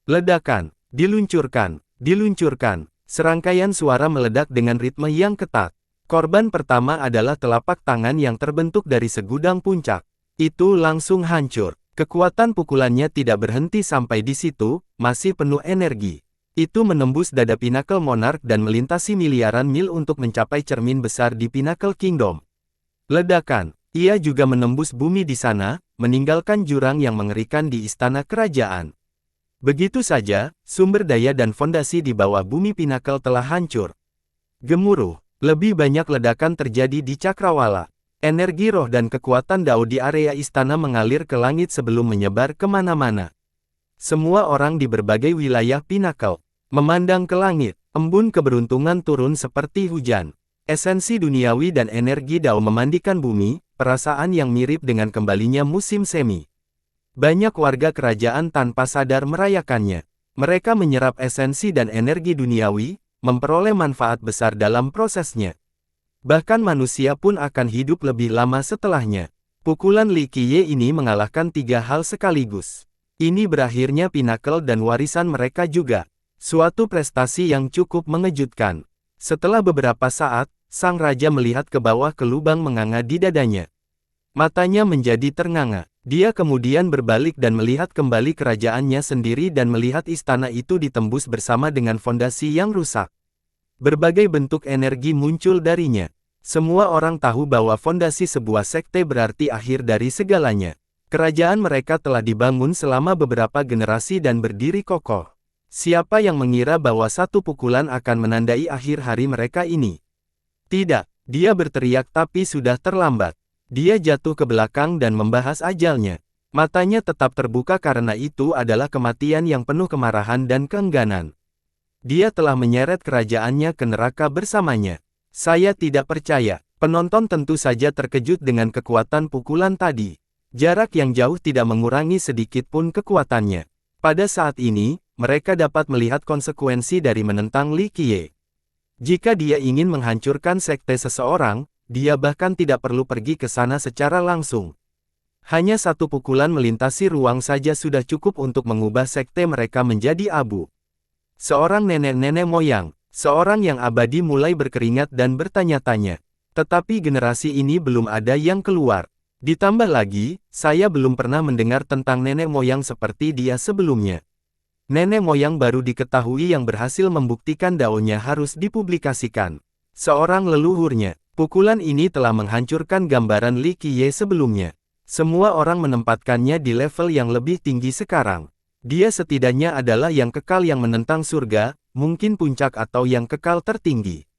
Ledakan. Diluncurkan. Diluncurkan. Serangkaian suara meledak dengan ritme yang ketat. Korban pertama adalah telapak tangan yang terbentuk dari segudang puncak. Itu langsung hancur. Kekuatan pukulannya tidak berhenti sampai di situ, masih penuh energi. Itu menembus dada Pinnacle Monarch dan melintasi miliaran mil untuk mencapai cermin besar di Pinnacle Kingdom. Ledakan. Ia juga menembus bumi di sana, meninggalkan jurang yang mengerikan di istana kerajaan. Begitu saja, sumber daya dan fondasi di bawah bumi Pinnacle telah hancur. Gemuruh. Lebih banyak ledakan terjadi di Cakrawala. Energi roh dan kekuatan Dao di area istana mengalir ke langit sebelum menyebar kemana-mana. Semua orang di berbagai wilayah Pinnacle memandang ke langit. Embun keberuntungan turun seperti hujan. Esensi duniawi dan energi Dao memandikan bumi, perasaan yang mirip dengan kembalinya musim semi. Banyak warga kerajaan tanpa sadar merayakannya. Mereka menyerap esensi dan energi duniawi, memperoleh manfaat besar dalam prosesnya. Bahkan manusia pun akan hidup lebih lama setelahnya. Pukulan Li Qiye ini mengalahkan 3 hal sekaligus. Ini berakhirnya Pinnacle dan warisan mereka juga. Suatu prestasi yang cukup mengejutkan. Setelah beberapa saat, sang raja melihat ke bawah ke lubang menganga di dadanya. Matanya menjadi ternganga. Dia kemudian berbalik dan melihat kembali kerajaannya sendiri dan melihat istana itu ditembus bersama dengan fondasi yang rusak. Berbagai bentuk energi muncul darinya. Semua orang tahu bahwa fondasi sebuah sekte berarti akhir dari segalanya. Kerajaan mereka telah dibangun selama beberapa generasi dan berdiri kokoh. Siapa yang mengira bahwa satu pukulan akan menandai akhir hari mereka ini? Tidak, dia berteriak tapi sudah terlambat. Dia jatuh ke belakang dan membahas ajalnya. Matanya tetap terbuka karena itu adalah kematian yang penuh kemarahan dan keengganan. Dia telah menyeret kerajaannya ke neraka bersamanya. Saya tidak percaya. Penonton tentu saja terkejut dengan kekuatan pukulan tadi. Jarak yang jauh tidak mengurangi sedikit pun kekuatannya. Pada saat ini, mereka dapat melihat konsekuensi dari menentang Li Qiye. Jika dia ingin menghancurkan sekte seseorang, dia bahkan tidak perlu pergi ke sana secara langsung. Hanya satu pukulan melintasi ruang saja sudah cukup untuk mengubah sekte mereka menjadi abu. Seorang nenek-nenek moyang, seorang yang abadi mulai berkeringat dan bertanya-tanya. Tetapi generasi ini belum ada yang keluar. Ditambah lagi, saya belum pernah mendengar tentang nenek moyang seperti dia sebelumnya. Nenek moyang baru diketahui yang berhasil membuktikan daunnya harus dipublikasikan. Seorang leluhurnya. Pukulan ini telah menghancurkan gambaran Li Qiye sebelumnya. Semua orang menempatkannya di level yang lebih tinggi sekarang. Dia setidaknya adalah yang kekal yang menentang surga, mungkin puncak atau yang kekal tertinggi.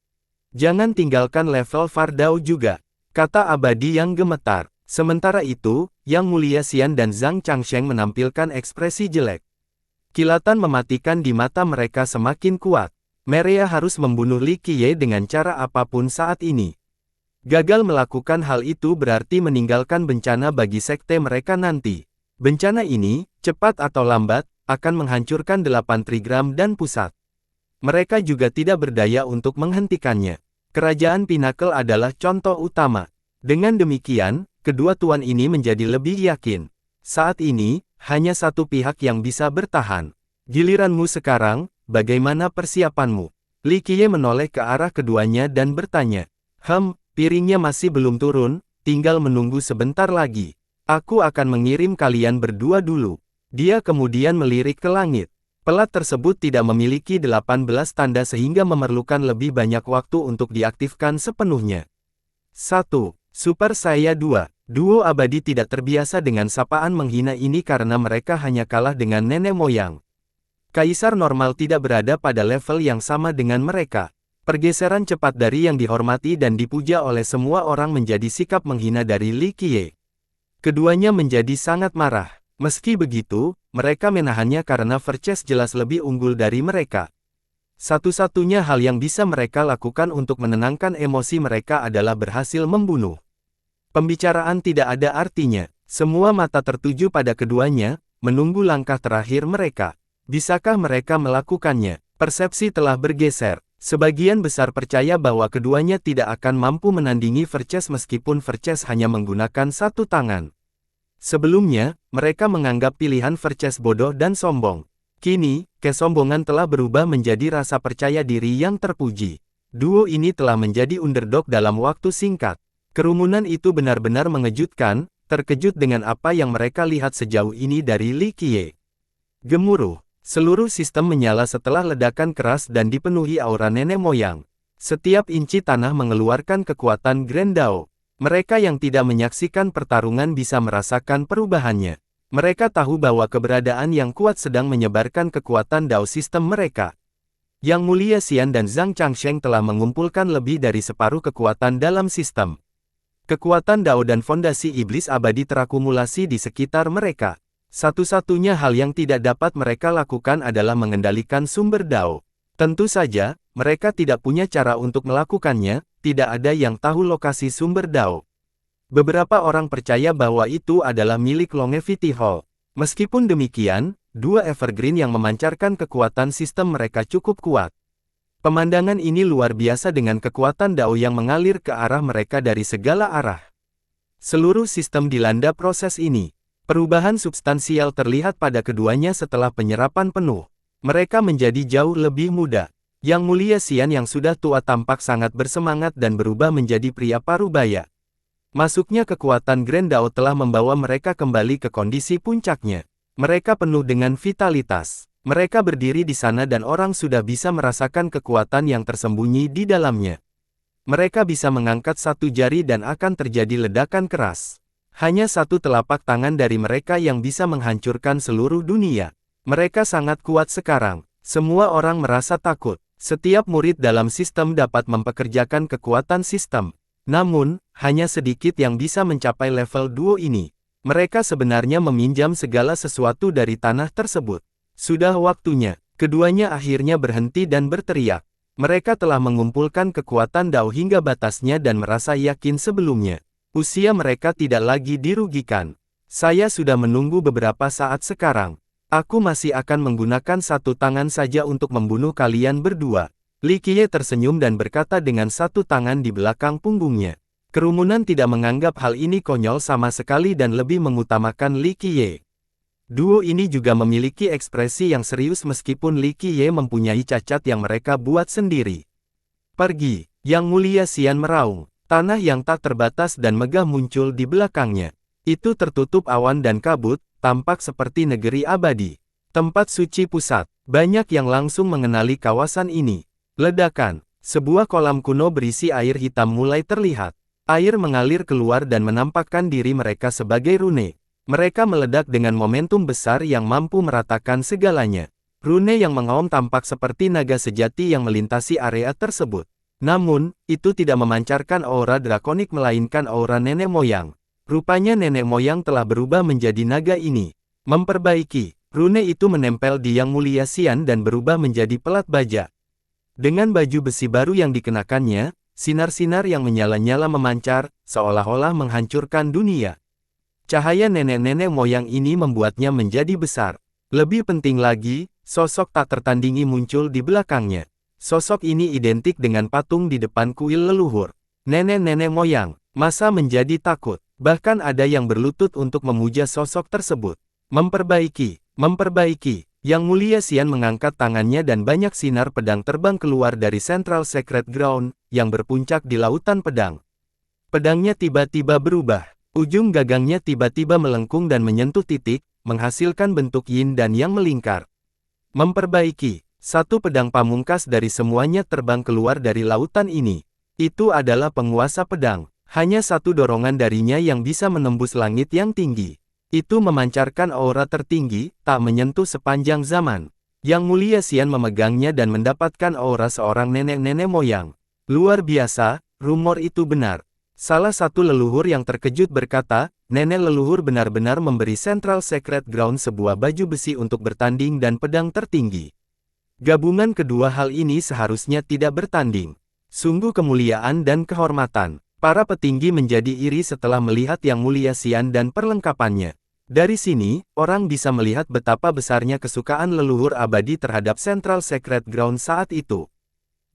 Jangan tinggalkan level Fardao juga, kata abadi yang gemetar. Sementara itu, Yang Mulia Xian dan Zhang Changsheng menampilkan ekspresi jelek. Kilatan mematikan di mata mereka semakin kuat. Mereka harus membunuh Li Qiye dengan cara apapun saat ini. Gagal melakukan hal itu berarti meninggalkan bencana bagi sekte mereka nanti. Bencana ini, cepat atau lambat, akan menghancurkan 8 trigram dan pusat. Mereka juga tidak berdaya untuk menghentikannya. Kerajaan Pinnacle adalah contoh utama. Dengan demikian, kedua tuan ini menjadi lebih yakin. Saat ini, hanya satu pihak yang bisa bertahan. Giliranmu sekarang, bagaimana persiapanmu? Li Qiye menoleh ke arah keduanya dan bertanya. Piringnya masih belum turun, tinggal menunggu sebentar lagi. Aku akan mengirim kalian berdua dulu. Dia kemudian melirik ke langit. Pelat tersebut tidak memiliki 18 tanda sehingga memerlukan lebih banyak waktu untuk diaktifkan sepenuhnya. 1. Super Saya 2. Duo abadi tidak terbiasa dengan sapaan menghina ini karena mereka hanya kalah dengan nenek moyang. Kaisar normal tidak berada pada level yang sama dengan mereka. Pergeseran cepat dari yang dihormati dan dipuja oleh semua orang menjadi sikap menghina dari Li Qiye. Keduanya menjadi sangat marah. Meski begitu, mereka menahannya karena Verces jelas lebih unggul dari mereka. Satu-satunya hal yang bisa mereka lakukan untuk menenangkan emosi mereka adalah berhasil membunuh. Pembicaraan tidak ada artinya. Semua mata tertuju pada keduanya, menunggu langkah terakhir mereka. Bisakah mereka melakukannya? Persepsi telah bergeser. Sebagian besar percaya bahwa keduanya tidak akan mampu menandingi Verces meskipun Verces hanya menggunakan satu tangan. Sebelumnya, mereka menganggap pilihan Verces bodoh dan sombong. Kini, kesombongan telah berubah menjadi rasa percaya diri yang terpuji. Duo ini telah menjadi underdog dalam waktu singkat. Kerumunan itu benar-benar mengejutkan, terkejut dengan apa yang mereka lihat sejauh ini dari Li Qiye. Gemuruh. Seluruh sistem menyala setelah ledakan keras dan dipenuhi aura nenek moyang. Setiap inci tanah mengeluarkan kekuatan Grand Dao. Mereka yang tidak menyaksikan pertarungan bisa merasakan perubahannya. Mereka tahu bahwa keberadaan yang kuat sedang menyebarkan kekuatan Dao sistem mereka. Yang Mulia Xian dan Zhang Changsheng telah mengumpulkan lebih dari separuh kekuatan dalam sistem. Kekuatan Dao dan fondasi iblis abadi terakumulasi di sekitar mereka. Satu-satunya hal yang tidak dapat mereka lakukan adalah mengendalikan sumber Dao. Tentu saja, mereka tidak punya cara untuk melakukannya, tidak ada yang tahu lokasi sumber Dao. Beberapa orang percaya bahwa itu adalah milik Longevity Hall. Meskipun demikian, dua evergreen yang memancarkan kekuatan sistem mereka cukup kuat. Pemandangan ini luar biasa dengan kekuatan Dao yang mengalir ke arah mereka dari segala arah. Seluruh sistem dilanda proses ini. Perubahan substansial terlihat pada keduanya setelah penyerapan penuh. Mereka menjadi jauh lebih muda. Yang Mulia Xian yang sudah tua tampak sangat bersemangat dan berubah menjadi pria parubaya. Masuknya kekuatan Grand Dao telah membawa mereka kembali ke kondisi puncaknya. Mereka penuh dengan vitalitas. Mereka berdiri di sana dan orang sudah bisa merasakan kekuatan yang tersembunyi di dalamnya. Mereka bisa mengangkat satu jari dan akan terjadi ledakan keras. Hanya satu telapak tangan dari mereka yang bisa menghancurkan seluruh dunia. Mereka sangat kuat sekarang. Semua orang merasa takut. Setiap murid dalam sistem dapat mempekerjakan kekuatan sistem. Namun, hanya sedikit yang bisa mencapai level duo ini. Mereka sebenarnya meminjam segala sesuatu dari tanah tersebut. Sudah waktunya. Keduanya akhirnya berhenti dan berteriak. Mereka telah mengumpulkan kekuatan Dao hingga batasnya dan merasa yakin sebelumnya. Usia mereka tidak lagi dirugikan. Saya sudah menunggu beberapa saat sekarang. Aku masih akan menggunakan satu tangan saja untuk membunuh kalian berdua. Li Qiye tersenyum dan berkata dengan satu tangan di belakang punggungnya. Kerumunan tidak menganggap hal ini konyol sama sekali dan lebih mengutamakan Li Qiye. Duo ini juga memiliki ekspresi yang serius meskipun Li Qiye mempunyai cacat yang mereka buat sendiri. Pergi, Yang Mulia Xian meraung. Tanah yang tak terbatas dan megah muncul di belakangnya. Itu tertutup awan dan kabut, tampak seperti negeri abadi. Tempat suci pusat. Banyak yang langsung mengenali kawasan ini. Ledakan. Sebuah kolam kuno berisi air hitam mulai terlihat. Air mengalir keluar dan menampakkan diri mereka sebagai rune. Mereka meledak dengan momentum besar yang mampu meratakan segalanya. Rune yang mengaum tampak seperti naga sejati yang melintasi area tersebut. Namun, itu tidak memancarkan aura drakonik melainkan aura nenek moyang. Rupanya nenek moyang telah berubah menjadi naga ini. Memperbaiki, rune itu menempel di Yang Mulia Xian dan berubah menjadi pelat baja. Dengan baju besi baru yang dikenakannya, sinar-sinar yang menyala-nyala memancar, seolah-olah menghancurkan dunia. Cahaya nenek-nenek moyang ini membuatnya menjadi besar. Lebih penting lagi, sosok tak tertandingi muncul di belakangnya. Sosok ini identik dengan patung di depan kuil leluhur. Nenek-nenek moyang, masa menjadi takut. Bahkan ada yang berlutut untuk memuja sosok tersebut. Memperbaiki, memperbaiki. Yang Mulia Xian mengangkat tangannya dan banyak sinar pedang terbang keluar dari Central Sacred Ground, yang berpuncak di lautan pedang. Pedangnya tiba-tiba berubah. Ujung gagangnya tiba-tiba melengkung dan menyentuh titik, menghasilkan bentuk yin dan yang melingkar. Memperbaiki. Satu pedang pamungkas dari semuanya terbang keluar dari lautan ini. Itu adalah penguasa pedang. Hanya satu dorongan darinya yang bisa menembus langit yang tinggi. Itu memancarkan aura tertinggi, tak menyentuh sepanjang zaman. Yang Mulia Xian memegangnya dan mendapatkan aura seorang nenek-nenek moyang. Luar biasa, rumor itu benar. Salah satu leluhur yang terkejut berkata, nenek leluhur benar-benar memberi Central Sacred Ground sebuah baju besi untuk bertanding dan pedang tertinggi. Gabungan kedua hal ini seharusnya tidak bertanding. Sungguh kemuliaan dan kehormatan. Para petinggi menjadi iri setelah melihat Yang Mulia Xian dan perlengkapannya. Dari sini, orang bisa melihat betapa besarnya kesukaan leluhur abadi terhadap Central Sacred Ground saat itu.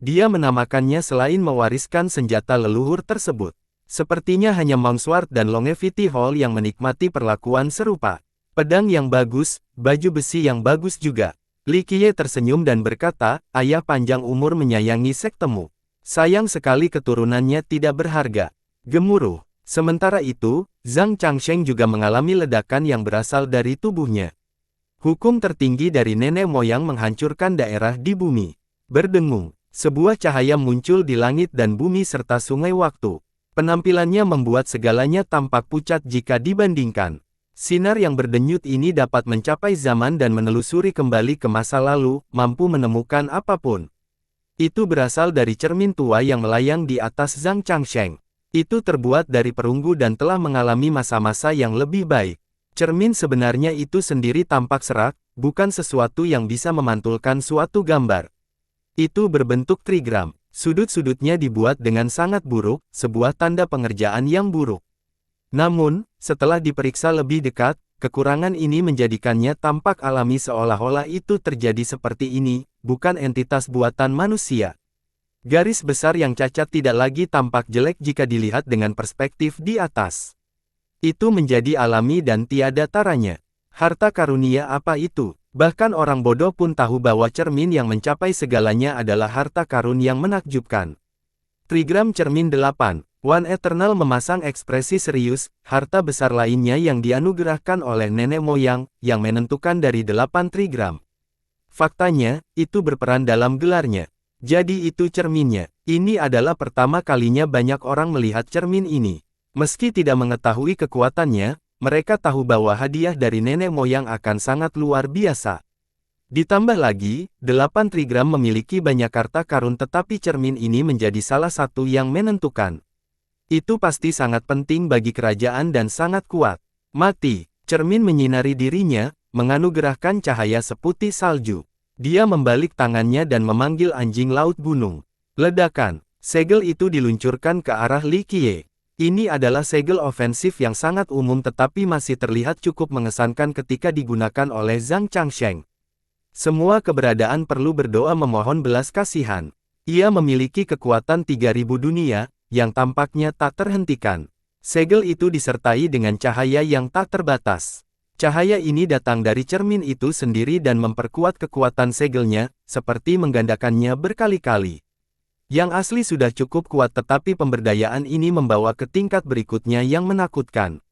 Dia menamakannya selain mewariskan senjata leluhur tersebut. Sepertinya hanya Mongsword dan Longevity Hall yang menikmati perlakuan serupa. Pedang yang bagus, baju besi yang bagus juga. Li Qiye tersenyum dan berkata, ayah panjang umur menyayangi sektemu. Sayang sekali keturunannya tidak berharga. Gemuruh. Sementara itu, Zhang Changsheng juga mengalami ledakan yang berasal dari tubuhnya. Hukum tertinggi dari nenek moyang menghancurkan daerah di bumi. Berdengung. Sebuah cahaya muncul di langit dan bumi serta sungai waktu. Penampilannya membuat segalanya tampak pucat jika dibandingkan. Sinar yang berdenyut ini dapat mencapai zaman dan menelusuri kembali ke masa lalu, mampu menemukan apapun. Itu berasal dari cermin tua yang melayang di atas Zhang Changsheng. Itu terbuat dari perunggu dan telah mengalami masa-masa yang lebih baik. Cermin sebenarnya itu sendiri tampak serak, bukan sesuatu yang bisa memantulkan suatu gambar. Itu berbentuk trigram. Sudut-sudutnya dibuat dengan sangat buruk, sebuah tanda pengerjaan yang buruk. Namun, setelah diperiksa lebih dekat, kekurangan ini menjadikannya tampak alami seolah-olah itu terjadi seperti ini, bukan entitas buatan manusia. Garis besar yang cacat tidak lagi tampak jelek jika dilihat dengan perspektif di atas. Itu menjadi alami dan tiada taranya. Harta karunia apa itu? Bahkan orang bodoh pun tahu bahwa cermin yang mencapai segalanya adalah harta karun yang menakjubkan. Trigram cermin 8. One Eternal memasang ekspresi serius, harta besar lainnya yang dianugerahkan oleh nenek moyang, yang menentukan dari 8 trigram. Faktanya, itu berperan dalam gelarnya. Jadi itu cerminnya. Ini adalah pertama kalinya banyak orang melihat cermin ini. Meski tidak mengetahui kekuatannya, mereka tahu bahwa hadiah dari nenek moyang akan sangat luar biasa. Ditambah lagi, 8 trigram memiliki banyak harta karun tetapi cermin ini menjadi salah satu yang menentukan. Itu pasti sangat penting bagi kerajaan dan sangat kuat. Mati, cermin menyinari dirinya, menganugerahkan cahaya seputih salju. Dia membalik tangannya dan memanggil anjing laut gunung. Ledakan, segel itu diluncurkan ke arah Li Qiye. Ini adalah segel ofensif yang sangat umum tetapi masih terlihat cukup mengesankan ketika digunakan oleh Zhang Changsheng. Semua keberadaan perlu berdoa memohon belas kasihan. Ia memiliki kekuatan 3000 dunia, yang tampaknya tak terhentikan. Segel itu disertai dengan cahaya yang tak terbatas. Cahaya ini datang dari cermin itu sendiri dan memperkuat kekuatan segelnya, seperti menggandakannya berkali-kali. Yang asli sudah cukup kuat tetapi pemberdayaan ini membawa ke tingkat berikutnya yang menakutkan.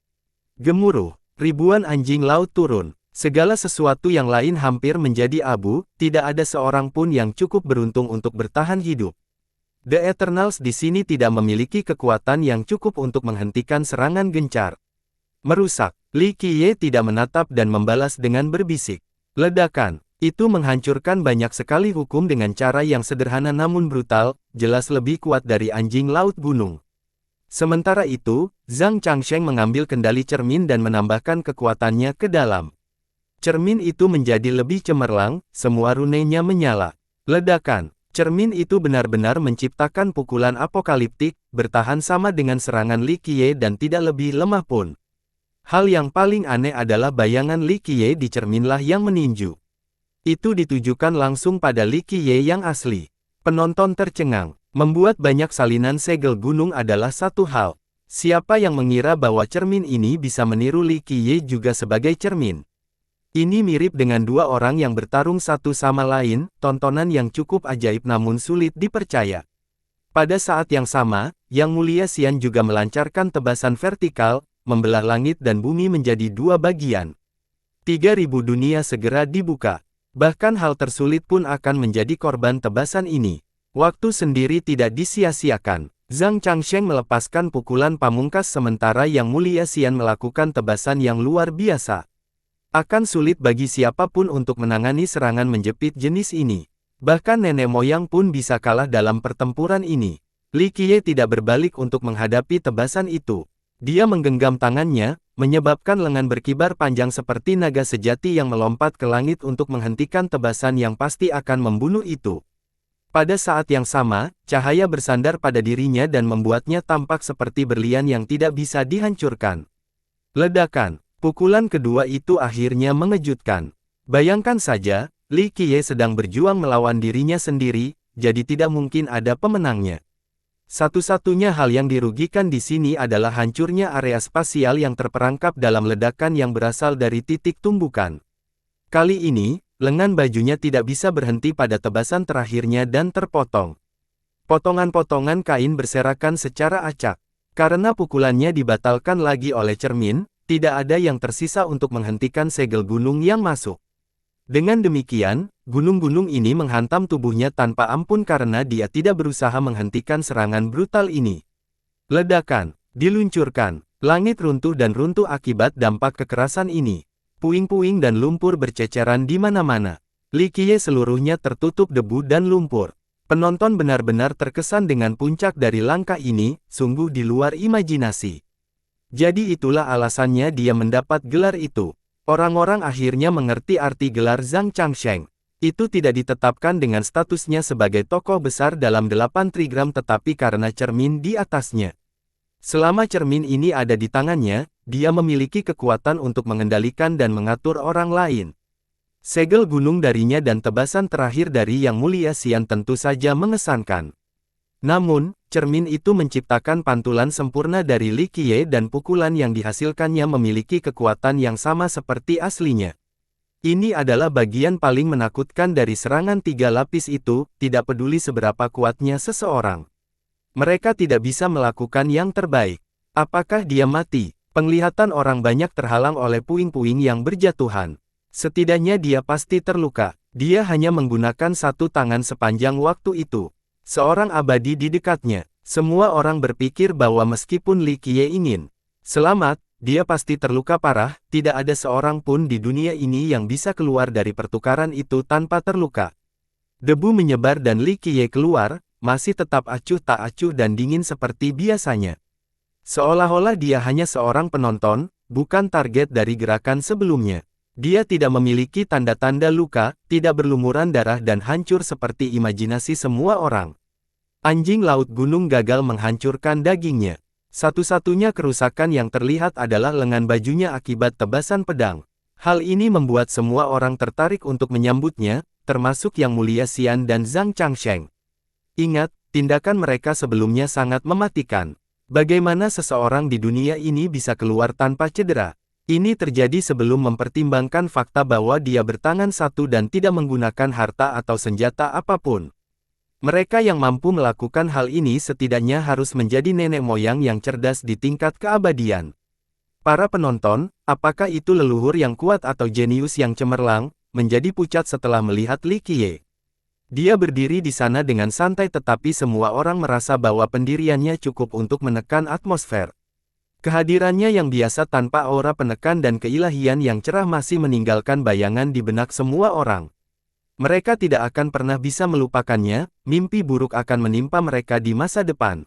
Gemuruh, ribuan anjing laut turun. Segala sesuatu yang lain hampir menjadi abu, tidak ada seorang pun yang cukup beruntung untuk bertahan hidup. The Eternals di sini tidak memiliki kekuatan yang cukup untuk menghentikan serangan gencar. Merusak, Li Qiye tidak menatap dan membalas dengan berbisik. Ledakan. Itu menghancurkan banyak sekali hukum dengan cara yang sederhana namun brutal, jelas lebih kuat dari anjing laut gunung. Sementara itu, Zhang Changsheng mengambil kendali cermin dan menambahkan kekuatannya ke dalam. Cermin itu menjadi lebih cemerlang, semua runenya menyala. Ledakan, cermin itu benar-benar menciptakan pukulan apokaliptik, bertahan sama dengan serangan Li Qiye dan tidak lebih lemah pun. Hal yang paling aneh adalah bayangan Li Qiye di cerminlah yang meninju. Itu ditujukan langsung pada Li Qiye yang asli. Penonton tercengang. Membuat banyak salinan segel gunung adalah satu hal. Siapa yang mengira bahwa cermin ini bisa meniru Li Qiye juga sebagai cermin? Ini mirip dengan dua orang yang bertarung satu sama lain, tontonan yang cukup ajaib namun sulit dipercaya. Pada saat yang sama, Yang Mulia Xian juga melancarkan tebasan vertikal, membelah langit dan bumi menjadi dua bagian. 3.000 dunia segera dibuka. Bahkan hal tersulit pun akan menjadi korban tebasan ini. Waktu sendiri tidak disia-siakan. Zhang Changsheng melepaskan pukulan pamungkas sementara Yang Mulia Xian melakukan tebasan yang luar biasa. Akan sulit bagi siapapun untuk menangani serangan menjepit jenis ini. Bahkan nenek moyang pun bisa kalah dalam pertempuran ini. Li Qiye tidak berbalik untuk menghadapi tebasan itu. Dia menggenggam tangannya, menyebabkan lengan berkibar panjang seperti naga sejati yang melompat ke langit untuk menghentikan tebasan yang pasti akan membunuh itu. Pada saat yang sama, cahaya bersandar pada dirinya dan membuatnya tampak seperti berlian yang tidak bisa dihancurkan. Ledakan, pukulan kedua itu akhirnya mengejutkan. Bayangkan saja, Li Qiye sedang berjuang melawan dirinya sendiri, jadi tidak mungkin ada pemenangnya. Satu-satunya hal yang dirugikan di sini adalah hancurnya area spasial yang terperangkap dalam ledakan yang berasal dari titik tumbukan. Kali ini, lengan bajunya tidak bisa berhenti pada tebasan terakhirnya dan terpotong. Potongan-potongan kain berserakan secara acak. Karena pukulannya dibatalkan lagi oleh cermin, tidak ada yang tersisa untuk menghentikan segel gunung yang masuk. Dengan demikian, gunung-gunung ini menghantam tubuhnya tanpa ampun karena dia tidak berusaha menghentikan serangan brutal ini. Ledakan, diluncurkan, langit runtuh dan runtuh akibat dampak kekerasan ini. Puing-puing dan lumpur berceceran di mana-mana. Li Qiye seluruhnya tertutup debu dan lumpur. Penonton benar-benar terkesan dengan puncak dari langkah ini, sungguh di luar imajinasi. Jadi itulah alasannya dia mendapat gelar itu. Orang-orang akhirnya mengerti arti gelar Zhang Changsheng. Itu tidak ditetapkan dengan statusnya sebagai tokoh besar dalam 8 trigram tetapi karena cermin di atasnya. Selama cermin ini ada di tangannya, dia memiliki kekuatan untuk mengendalikan dan mengatur orang lain. Segel gunung darinya dan tebasan terakhir dari Yang Mulia Xian tentu saja mengesankan. Namun, cermin itu menciptakan pantulan sempurna dari Li Qiye dan pukulan yang dihasilkannya memiliki kekuatan yang sama seperti aslinya. Ini adalah bagian paling menakutkan dari serangan 3 lapis itu, tidak peduli seberapa kuatnya seseorang. Mereka tidak bisa melakukan yang terbaik. Apakah dia mati? Penglihatan orang banyak terhalang oleh puing-puing yang berjatuhan. Setidaknya dia pasti terluka. Dia hanya menggunakan satu tangan sepanjang waktu itu. Seorang abadi di dekatnya. Semua orang berpikir bahwa meskipun Li Qiye ingin selamat, dia pasti terluka parah, tidak ada seorang pun di dunia ini yang bisa keluar dari pertukaran itu tanpa terluka. Debu menyebar dan Li Qiye keluar, masih tetap acuh tak acuh dan dingin seperti biasanya. Seolah-olah dia hanya seorang penonton, bukan target dari gerakan sebelumnya. Dia tidak memiliki tanda-tanda luka, tidak berlumuran darah dan hancur seperti imajinasi semua orang. Anjing laut gunung gagal menghancurkan dagingnya. Satu-satunya kerusakan yang terlihat adalah lengan bajunya akibat tebasan pedang. Hal ini membuat semua orang tertarik untuk menyambutnya, termasuk Yang Mulia Xian dan Zhang Changsheng. Ingat, tindakan mereka sebelumnya sangat mematikan. Bagaimana seseorang di dunia ini bisa keluar tanpa cedera? Ini terjadi sebelum mempertimbangkan fakta bahwa dia bertangan satu dan tidak menggunakan harta atau senjata apapun. Mereka yang mampu melakukan hal ini setidaknya harus menjadi nenek moyang yang cerdas di tingkat keabadian. Para penonton, apakah itu leluhur yang kuat atau jenius yang cemerlang, menjadi pucat setelah melihat Li Qiye. Dia berdiri di sana dengan santai tetapi semua orang merasa bahwa pendiriannya cukup untuk menekan atmosfer. Kehadirannya yang biasa tanpa aura penekan dan keilahian yang cerah masih meninggalkan bayangan di benak semua orang. Mereka tidak akan pernah bisa melupakannya, mimpi buruk akan menimpa mereka di masa depan.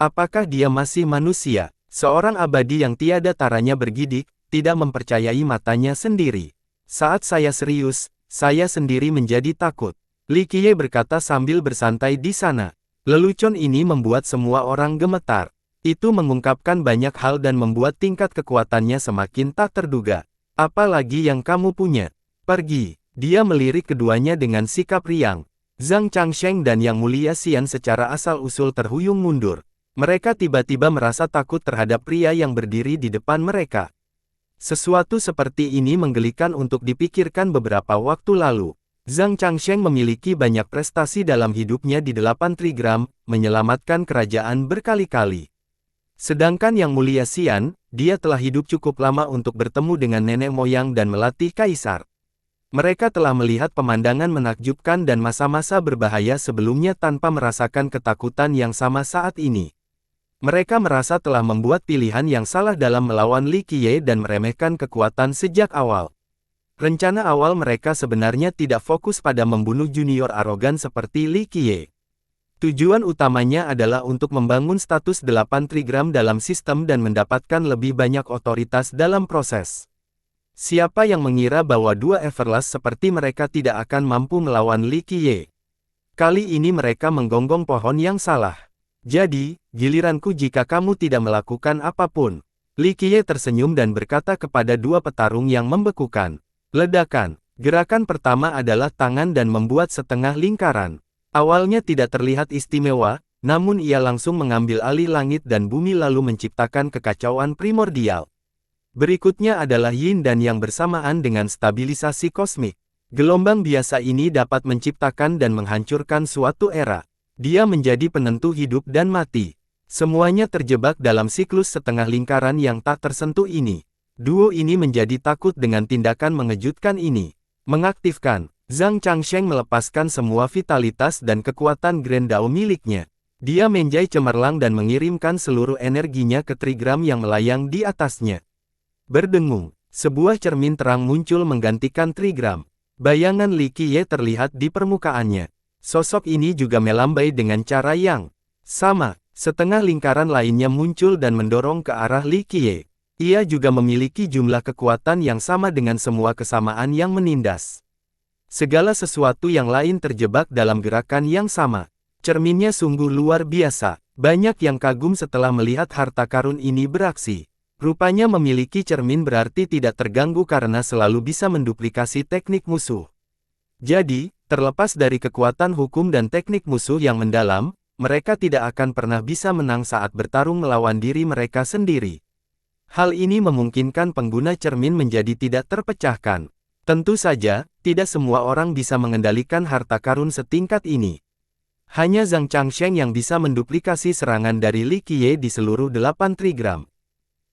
Apakah dia masih manusia? Seorang abadi yang tiada taranya bergidik, tidak mempercayai matanya sendiri. Saat saya serius, saya sendiri menjadi takut. Li Qiye berkata sambil bersantai di sana. Lelucon ini membuat semua orang gemetar. Itu mengungkapkan banyak hal dan membuat tingkat kekuatannya semakin tak terduga. Apalagi yang kamu punya? Pergi. Dia melirik keduanya dengan sikap riang. Zhang Changsheng dan Yang Mulia Xian secara asal-usul terhuyung mundur. Mereka tiba-tiba merasa takut terhadap pria yang berdiri di depan mereka. Sesuatu seperti ini menggelikan untuk dipikirkan beberapa waktu lalu. Zhang Changsheng memiliki banyak prestasi dalam hidupnya di 8 trigram, menyelamatkan kerajaan berkali-kali. Sedangkan Yang Mulia Xian, dia telah hidup cukup lama untuk bertemu dengan nenek moyang dan melatih kaisar. Mereka telah melihat pemandangan menakjubkan dan masa-masa berbahaya sebelumnya tanpa merasakan ketakutan yang sama saat ini. Mereka merasa telah membuat pilihan yang salah dalam melawan Li Qiye dan meremehkan kekuatan sejak awal. Rencana awal mereka sebenarnya tidak fokus pada membunuh junior arogan seperti Li Qiye. Tujuan utamanya adalah untuk membangun status 8 trigram dalam sistem dan mendapatkan lebih banyak otoritas dalam proses. Siapa yang mengira bahwa dua Everlast seperti mereka tidak akan mampu melawan Li Qiye? Kali ini mereka menggonggong pohon yang salah. Jadi, giliranku jika kamu tidak melakukan apapun. Li Qiye tersenyum dan berkata kepada dua petarung yang membekukan. Ledakan. Gerakan pertama adalah tangan dan membuat setengah lingkaran. Awalnya tidak terlihat istimewa, namun ia langsung mengambil alih langit dan bumi lalu menciptakan kekacauan primordial. Berikutnya adalah Yin dan Yang bersamaan dengan stabilisasi kosmik. Gelombang biasa ini dapat menciptakan dan menghancurkan suatu era. Dia menjadi penentu hidup dan mati. Semuanya terjebak dalam siklus setengah lingkaran yang tak tersentuh ini. Duo ini menjadi takut dengan tindakan mengejutkan ini. Mengaktifkan, Zhang Changsheng melepaskan semua vitalitas dan kekuatan Grand Dao miliknya. Dia menjai cemerlang dan mengirimkan seluruh energinya ke trigram yang melayang di atasnya. Berdengung, sebuah cermin terang muncul menggantikan trigram. Bayangan Li Qiye terlihat di permukaannya. Sosok ini juga melambai dengan cara yang sama. Setengah lingkaran lainnya muncul dan mendorong ke arah Li Qiye. Ia juga memiliki jumlah kekuatan yang sama dengan semua kesamaan yang menindas. Segala sesuatu yang lain terjebak dalam gerakan yang sama. Cerminnya sungguh luar biasa. Banyak yang kagum setelah melihat harta karun ini beraksi. Rupanya memiliki cermin berarti tidak terganggu karena selalu bisa menduplikasi teknik musuh. Jadi, terlepas dari kekuatan hukum dan teknik musuh yang mendalam, mereka tidak akan pernah bisa menang saat bertarung melawan diri mereka sendiri. Hal ini memungkinkan pengguna cermin menjadi tidak terpecahkan. Tentu saja, tidak semua orang bisa mengendalikan harta karun setingkat ini. Hanya Zhang Changsheng yang bisa menduplikasi serangan dari Li Qiye di seluruh 8 trigram.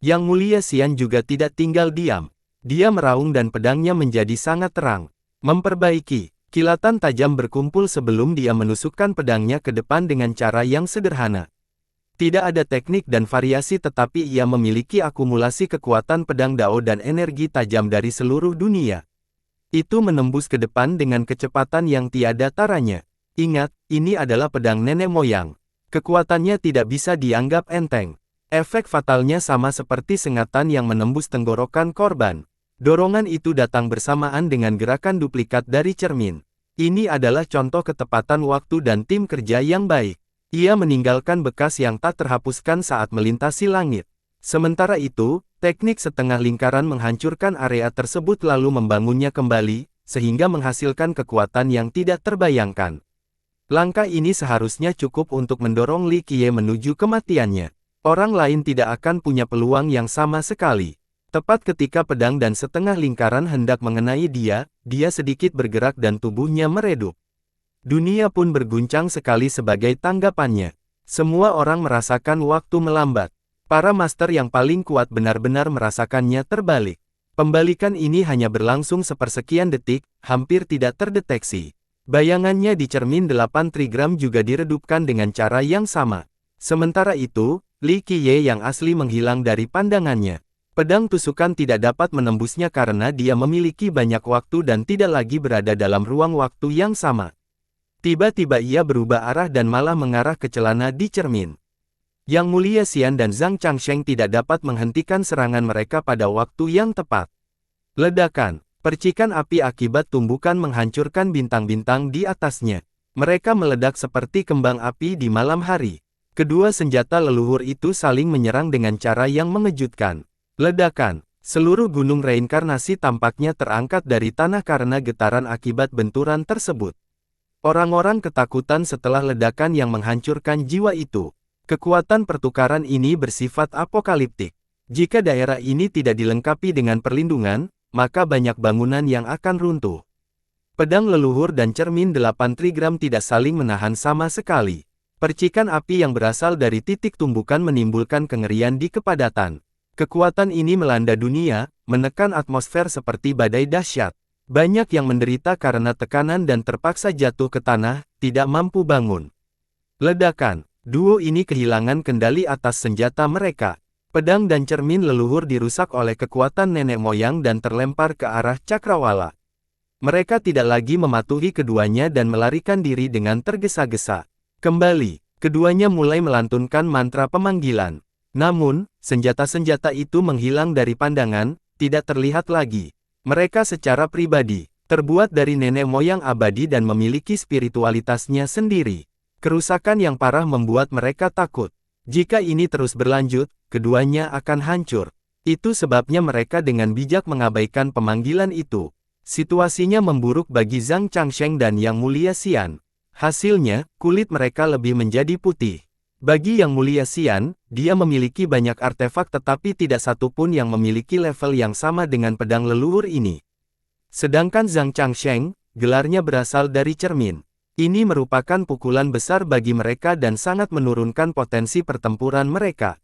Yang Mulia Xian juga tidak tinggal diam. Dia meraung dan pedangnya menjadi sangat terang. Memperbaiki, kilatan tajam berkumpul sebelum dia menusukkan pedangnya ke depan dengan cara yang sederhana. Tidak ada teknik dan variasi tetapi ia memiliki akumulasi kekuatan pedang Dao dan energi tajam dari seluruh dunia. Itu menembus ke depan dengan kecepatan yang tiada taranya. Ingat, ini adalah pedang nenek moyang. Kekuatannya tidak bisa dianggap enteng. Efek fatalnya sama seperti sengatan yang menembus tenggorokan korban. Dorongan itu datang bersamaan dengan gerakan duplikat dari cermin. Ini adalah contoh ketepatan waktu dan tim kerja yang baik. Ia meninggalkan bekas yang tak terhapuskan saat melintasi langit. Sementara itu, teknik setengah lingkaran menghancurkan area tersebut lalu membangunnya kembali, sehingga menghasilkan kekuatan yang tidak terbayangkan. Langkah ini seharusnya cukup untuk mendorong Li Qiye menuju kematiannya. Orang lain tidak akan punya peluang yang sama sekali. Tepat ketika pedang dan setengah lingkaran hendak mengenai dia sedikit bergerak dan tubuhnya meredup. Dunia pun berguncang sekali sebagai tanggapannya. Semua orang merasakan waktu melambat. Para master yang paling kuat benar-benar merasakannya terbalik. Pembalikan ini hanya berlangsung sepersekian detik, hampir tidak terdeteksi. Bayangannya di cermin 8 trigram juga diredupkan dengan cara yang sama. Sementara itu, Li Qiye yang asli menghilang dari pandangannya. Pedang tusukan tidak dapat menembusnya karena dia memiliki banyak waktu dan tidak lagi berada dalam ruang waktu yang sama. Tiba-tiba ia berubah arah dan malah mengarah ke celana di cermin. Yang Mulia Xian dan Zhang Changsheng tidak dapat menghentikan serangan mereka pada waktu yang tepat. Ledakan, percikan api akibat tumbukan menghancurkan bintang-bintang di atasnya. Mereka meledak seperti kembang api di malam hari. Kedua senjata leluhur itu saling menyerang dengan cara yang mengejutkan. Ledakan, seluruh gunung reinkarnasi tampaknya terangkat dari tanah karena getaran akibat benturan tersebut. Orang-orang ketakutan setelah ledakan yang menghancurkan jiwa itu. Kekuatan pertukaran ini bersifat apokaliptik. Jika daerah ini tidak dilengkapi dengan perlindungan, maka banyak bangunan yang akan runtuh. Pedang leluhur dan cermin 8 trigram tidak saling menahan sama sekali. Percikan api yang berasal dari titik tumbukan menimbulkan kengerian di kepadatan. Kekuatan ini melanda dunia, menekan atmosfer seperti badai dahsyat. Banyak yang menderita karena tekanan dan terpaksa jatuh ke tanah, tidak mampu bangun. Ledakan. Duo ini kehilangan kendali atas senjata mereka. Pedang dan cermin leluhur dirusak oleh kekuatan nenek moyang dan terlempar ke arah cakrawala. Mereka tidak lagi mematuhi keduanya dan melarikan diri dengan tergesa-gesa. Kembali, keduanya mulai melantunkan mantra pemanggilan. Namun, senjata-senjata itu menghilang dari pandangan, tidak terlihat lagi. Mereka secara pribadi, terbuat dari nenek moyang abadi dan memiliki spiritualitasnya sendiri. Kerusakan yang parah membuat mereka takut. Jika ini terus berlanjut, keduanya akan hancur. Itu sebabnya mereka dengan bijak mengabaikan pemanggilan itu. Situasinya memburuk bagi Zhang Changsheng dan Yang Mulia Xian. Hasilnya, kulit mereka lebih menjadi putih. Bagi Yang Mulia Xian, dia memiliki banyak artefak tetapi tidak satu pun yang memiliki level yang sama dengan pedang leluhur ini. Sedangkan Zhang Changsheng, gelarnya berasal dari cermin. Ini merupakan pukulan besar bagi mereka dan sangat menurunkan potensi pertempuran mereka.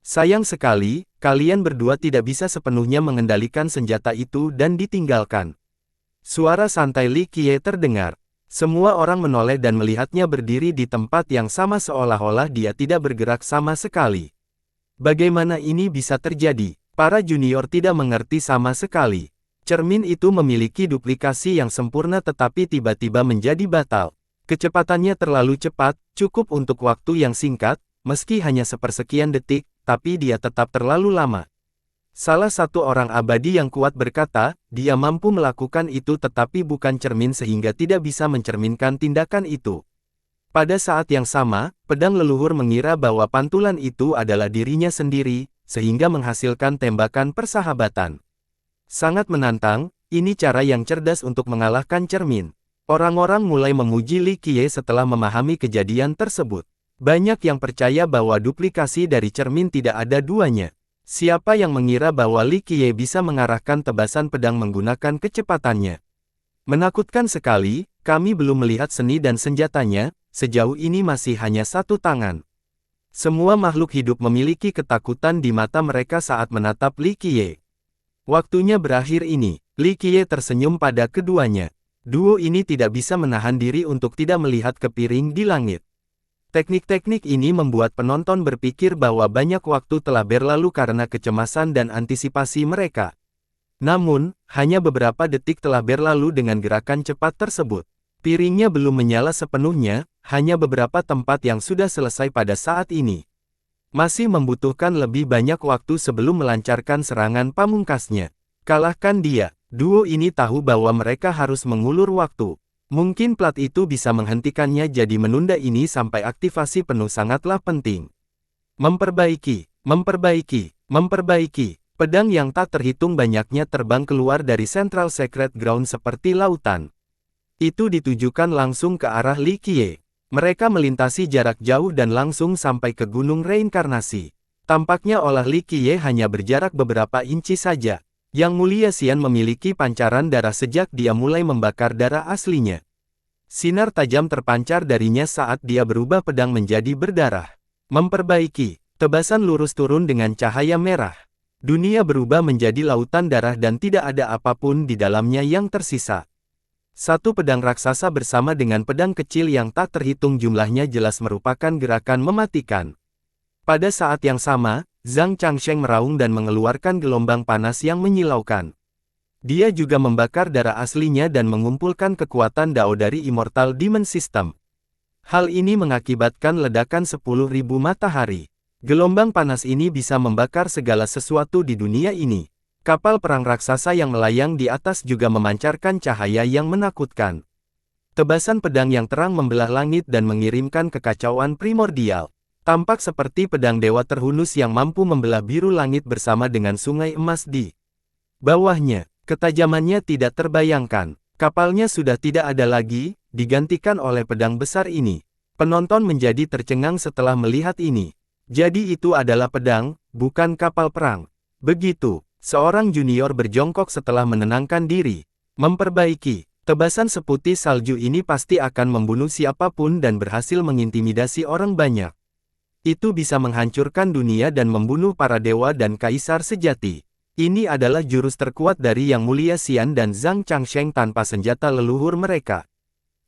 Sayang sekali, kalian berdua tidak bisa sepenuhnya mengendalikan senjata itu dan ditinggalkan. Suara santai Li Qiye terdengar. Semua orang menoleh dan melihatnya berdiri di tempat yang sama seolah-olah dia tidak bergerak sama sekali. Bagaimana ini bisa terjadi? Para junior tidak mengerti sama sekali. Cermin itu memiliki duplikasi yang sempurna tetapi tiba-tiba menjadi batal. Kecepatannya terlalu cepat, cukup untuk waktu yang singkat, meski hanya sepersekian detik, tapi dia tetap terlalu lama. Salah satu orang abadi yang kuat berkata, dia mampu melakukan itu tetapi bukan cermin sehingga tidak bisa mencerminkan tindakan itu. Pada saat yang sama, pedang leluhur mengira bahwa pantulan itu adalah dirinya sendiri, sehingga menghasilkan tembakan persahabatan. Sangat menantang, ini cara yang cerdas untuk mengalahkan cermin. Orang-orang mulai memuji Li Qiye setelah memahami kejadian tersebut. Banyak yang percaya bahwa duplikasi dari cermin tidak ada duanya. Siapa yang mengira bahwa Li Qiye bisa mengarahkan tebasan pedang menggunakan kecepatannya? Menakutkan sekali, kami belum melihat seni dan senjatanya, sejauh ini masih hanya satu tangan. Semua makhluk hidup memiliki ketakutan di mata mereka saat menatap Li Qiye. Waktunya berakhir ini, Li Qiye tersenyum pada keduanya. Duo ini tidak bisa menahan diri untuk tidak melihat ke piring di langit. Teknik-teknik ini membuat penonton berpikir bahwa banyak waktu telah berlalu karena kecemasan dan antisipasi mereka. Namun, hanya beberapa detik telah berlalu dengan gerakan cepat tersebut. Piringnya belum menyala sepenuhnya, hanya beberapa tempat yang sudah selesai pada saat ini. Masih membutuhkan lebih banyak waktu sebelum melancarkan serangan pamungkasnya. Kalahkan dia. Duo ini tahu bahwa mereka harus mengulur waktu. Mungkin plat itu bisa menghentikannya jadi menunda ini sampai aktivasi penuh sangatlah penting. Memperbaiki. Pedang yang tak terhitung banyaknya terbang keluar dari Central Secret Ground seperti lautan. Itu ditujukan langsung ke arah Li Qiye. Mereka melintasi jarak jauh dan langsung sampai ke Gunung Reinkarnasi. Tampaknya olah Li Qiye hanya berjarak beberapa inci saja. Yang Mulia Xian memiliki pancaran darah sejak dia mulai membakar darah aslinya. Sinar tajam terpancar darinya saat dia berubah pedang menjadi berdarah. Memperbaiki. Tebasan lurus turun dengan cahaya merah. Dunia berubah menjadi lautan darah dan tidak ada apapun di dalamnya yang tersisa. Satu pedang raksasa bersama dengan pedang kecil yang tak terhitung jumlahnya jelas merupakan gerakan mematikan. Pada saat yang sama, Zhang Changsheng meraung dan mengeluarkan gelombang panas yang menyilaukan. Dia juga membakar darah aslinya dan mengumpulkan kekuatan Dao dari Immortal Demon System. Hal ini mengakibatkan ledakan 10.000 matahari. Gelombang panas ini bisa membakar segala sesuatu di dunia ini. Kapal perang raksasa yang melayang di atas juga memancarkan cahaya yang menakutkan. Tebasan pedang yang terang membelah langit dan mengirimkan kekacauan primordial. Tampak seperti pedang dewa terhunus yang mampu membelah biru langit bersama dengan sungai emas di bawahnya. Ketajamannya tidak terbayangkan. Kapalnya sudah tidak ada lagi, digantikan oleh pedang besar ini. Penonton menjadi tercengang setelah melihat ini. Jadi itu adalah pedang, bukan kapal perang. Begitu. Seorang junior berjongkok setelah menenangkan diri. Memperbaiki. Tebasan seputih salju ini pasti akan membunuh siapapun dan berhasil mengintimidasi orang banyak. Itu bisa menghancurkan dunia dan membunuh para dewa dan kaisar sejati. Ini adalah jurus terkuat dari Yang Mulia Xian dan Zhang Changsheng tanpa senjata leluhur mereka.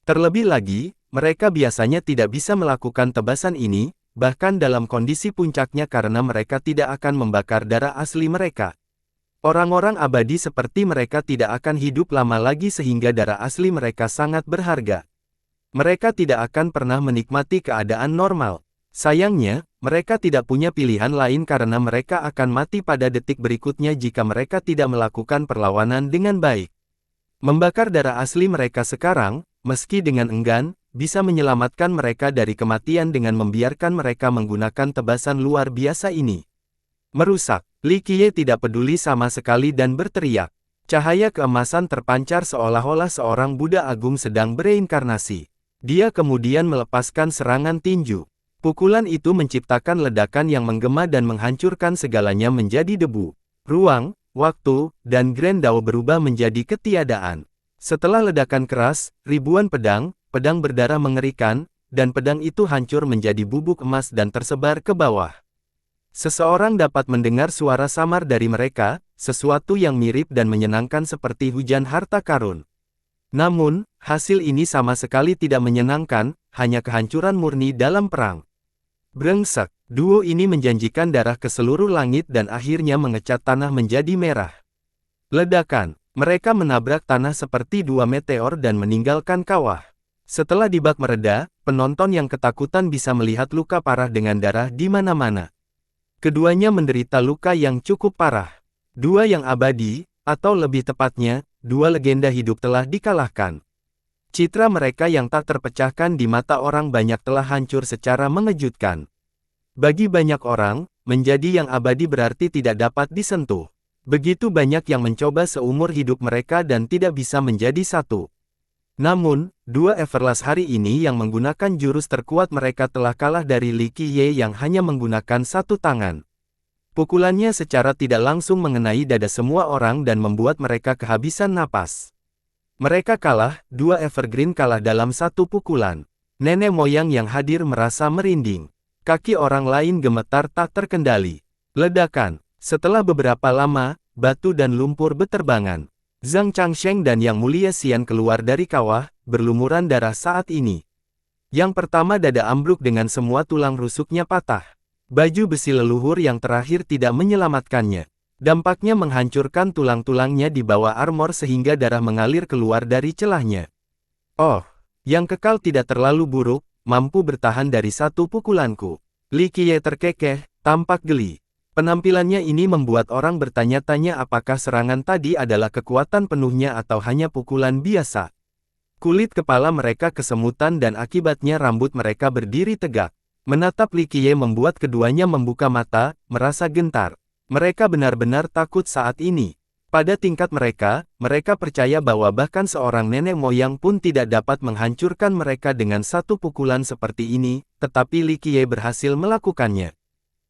Terlebih lagi, mereka biasanya tidak bisa melakukan tebasan ini, bahkan dalam kondisi puncaknya karena mereka tidak akan membakar darah asli mereka. Orang-orang abadi seperti mereka tidak akan hidup lama lagi sehingga darah asli mereka sangat berharga. Mereka tidak akan pernah menikmati keadaan normal. Sayangnya, mereka tidak punya pilihan lain karena mereka akan mati pada detik berikutnya jika mereka tidak melakukan perlawanan dengan baik. Membakar darah asli mereka sekarang, meski dengan enggan, bisa menyelamatkan mereka dari kematian dengan membiarkan mereka menggunakan tebasan luar biasa ini. Merusak. Li Qiye tidak peduli sama sekali dan berteriak. Cahaya keemasan terpancar seolah-olah seorang Buddha Agung sedang bereinkarnasi. Dia kemudian melepaskan serangan tinju. Pukulan itu menciptakan ledakan yang menggema dan menghancurkan segalanya menjadi debu. Ruang, waktu, dan Grand Dao berubah menjadi ketiadaan. Setelah ledakan keras, ribuan pedang berdarah mengerikan, dan pedang itu hancur menjadi bubuk emas dan tersebar ke bawah. Seseorang dapat mendengar suara samar dari mereka, sesuatu yang mirip dan menyenangkan seperti hujan harta karun. Namun, hasil ini sama sekali tidak menyenangkan, hanya kehancuran murni dalam perang. Brengsek, duo ini menjanjikan darah ke seluruh langit dan akhirnya mengecat tanah menjadi merah. Ledakan, mereka menabrak tanah seperti dua meteor dan meninggalkan kawah. Setelah di bak mereda, penonton yang ketakutan bisa melihat luka parah dengan darah di mana-mana. Keduanya menderita luka yang cukup parah. Dua yang abadi, atau lebih tepatnya, dua legenda hidup telah dikalahkan. Citra mereka yang tak terpecahkan di mata orang banyak telah hancur secara mengejutkan. Bagi banyak orang, menjadi yang abadi berarti tidak dapat disentuh. Begitu banyak yang mencoba seumur hidup mereka dan tidak bisa menjadi satu. Namun, dua Everlast hari ini yang menggunakan jurus terkuat mereka telah kalah dari Li Qiye yang hanya menggunakan satu tangan. Pukulannya secara tidak langsung mengenai dada semua orang dan membuat mereka kehabisan napas. Mereka kalah, dua Evergreen kalah dalam satu pukulan. Nenek moyang yang hadir merasa merinding. Kaki orang lain gemetar tak terkendali. Ledakan. Setelah beberapa lama, batu dan lumpur beterbangan. Zhang Changsheng dan Yang Mulia Xian keluar dari kawah, berlumuran darah saat ini. Yang pertama dada ambruk dengan semua tulang rusuknya patah. Baju besi leluhur yang terakhir tidak menyelamatkannya. Dampaknya menghancurkan tulang-tulangnya di bawah armor sehingga darah mengalir keluar dari celahnya. Oh, yang kekal tidak terlalu buruk, mampu bertahan dari satu pukulanku. Li Qiye terkekeh, tampak geli. Penampilannya ini membuat orang bertanya-tanya apakah serangan tadi adalah kekuatan penuhnya atau hanya pukulan biasa. Kulit kepala mereka kesemutan dan akibatnya rambut mereka berdiri tegak. Menatap Li Qiye membuat keduanya membuka mata, merasa gentar. Mereka benar-benar takut saat ini. Pada tingkat mereka, mereka percaya bahwa bahkan seorang nenek moyang pun tidak dapat menghancurkan mereka dengan satu pukulan seperti ini, tetapi Li Qiye berhasil melakukannya.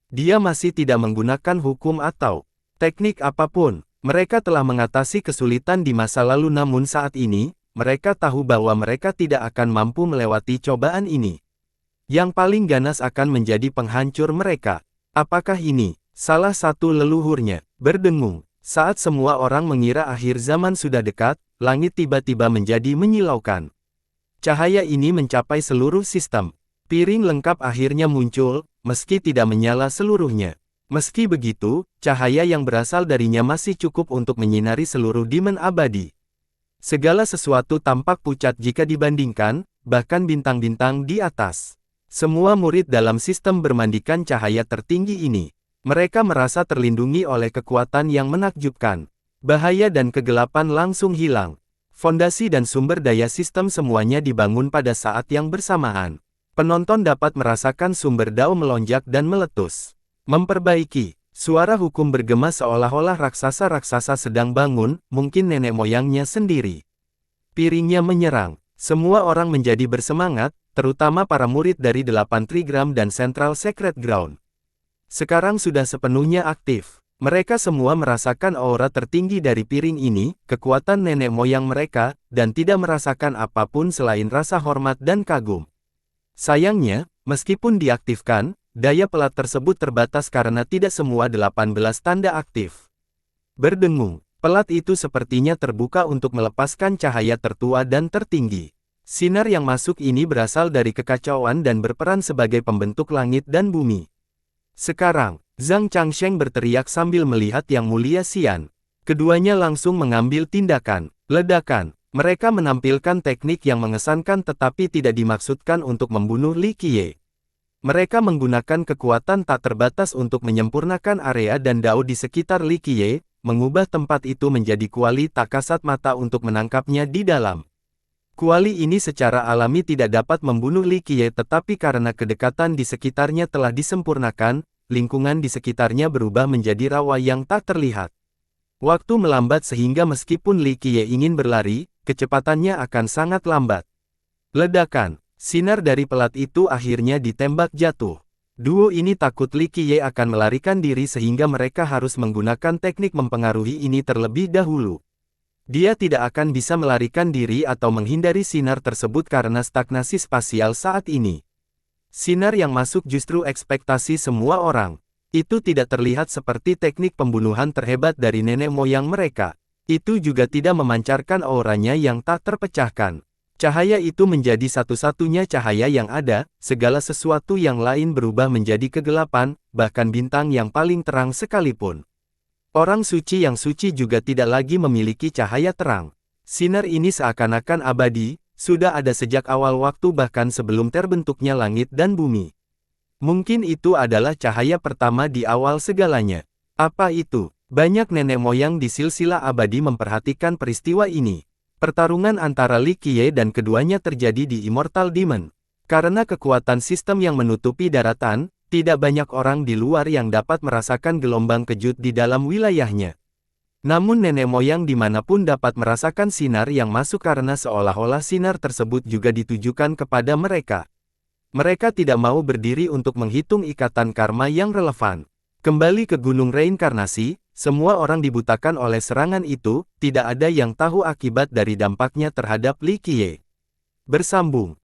Dia masih tidak menggunakan hukum atau teknik apapun. Mereka telah mengatasi kesulitan di masa lalu namun saat ini, mereka tahu bahwa mereka tidak akan mampu melewati cobaan ini. Yang paling ganas akan menjadi penghancur mereka. Apakah ini salah satu leluhurnya? Berdengung. Saat semua orang mengira akhir zaman sudah dekat, langit tiba-tiba menjadi menyilaukan. Cahaya ini mencapai seluruh sistem. Piring lengkap akhirnya muncul, meski tidak menyala seluruhnya. Meski begitu, cahaya yang berasal darinya masih cukup untuk menyinari seluruh dimen abadi. Segala sesuatu tampak pucat jika dibandingkan, bahkan bintang-bintang di atas. Semua murid dalam sistem bermandikan cahaya tertinggi ini. Mereka merasa terlindungi oleh kekuatan yang menakjubkan. Bahaya dan kegelapan langsung hilang. Fondasi dan sumber daya sistem semuanya dibangun pada saat yang bersamaan. Penonton dapat merasakan sumber dao melonjak dan meletus. Memperbaiki. Suara hukum bergema seolah-olah raksasa-raksasa sedang bangun, mungkin nenek moyangnya sendiri. Piringnya menyerang. Semua orang menjadi bersemangat, terutama para murid dari 8 Trigram dan Central Secret Ground. Sekarang sudah sepenuhnya aktif. Mereka semua merasakan aura tertinggi dari piring ini, kekuatan nenek moyang mereka, dan tidak merasakan apapun selain rasa hormat dan kagum. Sayangnya, meskipun diaktifkan, daya pelat tersebut terbatas karena tidak semua 18 tanda aktif. Berdengung, pelat itu sepertinya terbuka untuk melepaskan cahaya tertua dan tertinggi. Sinar yang masuk ini berasal dari kekacauan dan berperan sebagai pembentuk langit dan bumi. Sekarang, Zhang Changsheng berteriak sambil melihat Yang Mulia Xian. Keduanya langsung mengambil tindakan. Ledakan. Mereka menampilkan teknik yang mengesankan tetapi tidak dimaksudkan untuk membunuh Li Qiye. Mereka menggunakan kekuatan tak terbatas untuk menyempurnakan area dan dao di sekitar Li Qiye, mengubah tempat itu menjadi kuali tak kasat mata untuk menangkapnya di dalam. Kuali ini secara alami tidak dapat membunuh Li Qiye tetapi karena kedekatan di sekitarnya telah disempurnakan, lingkungan di sekitarnya berubah menjadi rawa yang tak terlihat. Waktu melambat sehingga meskipun Li Qiye ingin berlari, kecepatannya akan sangat lambat. Ledakan, sinar dari pelat itu akhirnya ditembak jatuh. Duo ini takut Li Qiye akan melarikan diri sehingga mereka harus menggunakan teknik mempengaruhi ini terlebih dahulu. Dia tidak akan bisa melarikan diri atau menghindari sinar tersebut karena stagnasi spasial saat ini. Sinar yang masuk justru ekspektasi semua orang. Itu tidak terlihat seperti teknik pembunuhan terhebat dari nenek moyang mereka. Itu juga tidak memancarkan auranya yang tak terpecahkan. Cahaya itu menjadi satu-satunya cahaya yang ada, segala sesuatu yang lain berubah menjadi kegelapan, bahkan bintang yang paling terang sekalipun. Orang suci yang suci juga tidak lagi memiliki cahaya terang. Sinar ini seakan-akan abadi, sudah ada sejak awal waktu bahkan sebelum terbentuknya langit dan bumi. Mungkin itu adalah cahaya pertama di awal segalanya. Apa itu? Banyak nenek moyang di silsilah abadi memperhatikan peristiwa ini. Pertarungan antara Li Qiye dan keduanya terjadi di Immortal Demon. Karena kekuatan sistem yang menutupi daratan, tidak banyak orang di luar yang dapat merasakan gelombang kejut di dalam wilayahnya. Namun nenek moyang dimanapun dapat merasakan sinar yang masuk karena seolah-olah sinar tersebut juga ditujukan kepada mereka. Mereka tidak mau berdiri untuk menghitung ikatan karma yang relevan. Kembali ke Gunung Reinkarnasi, semua orang dibutakan oleh serangan itu, tidak ada yang tahu akibat dari dampaknya terhadap Li Qiye. Bersambung.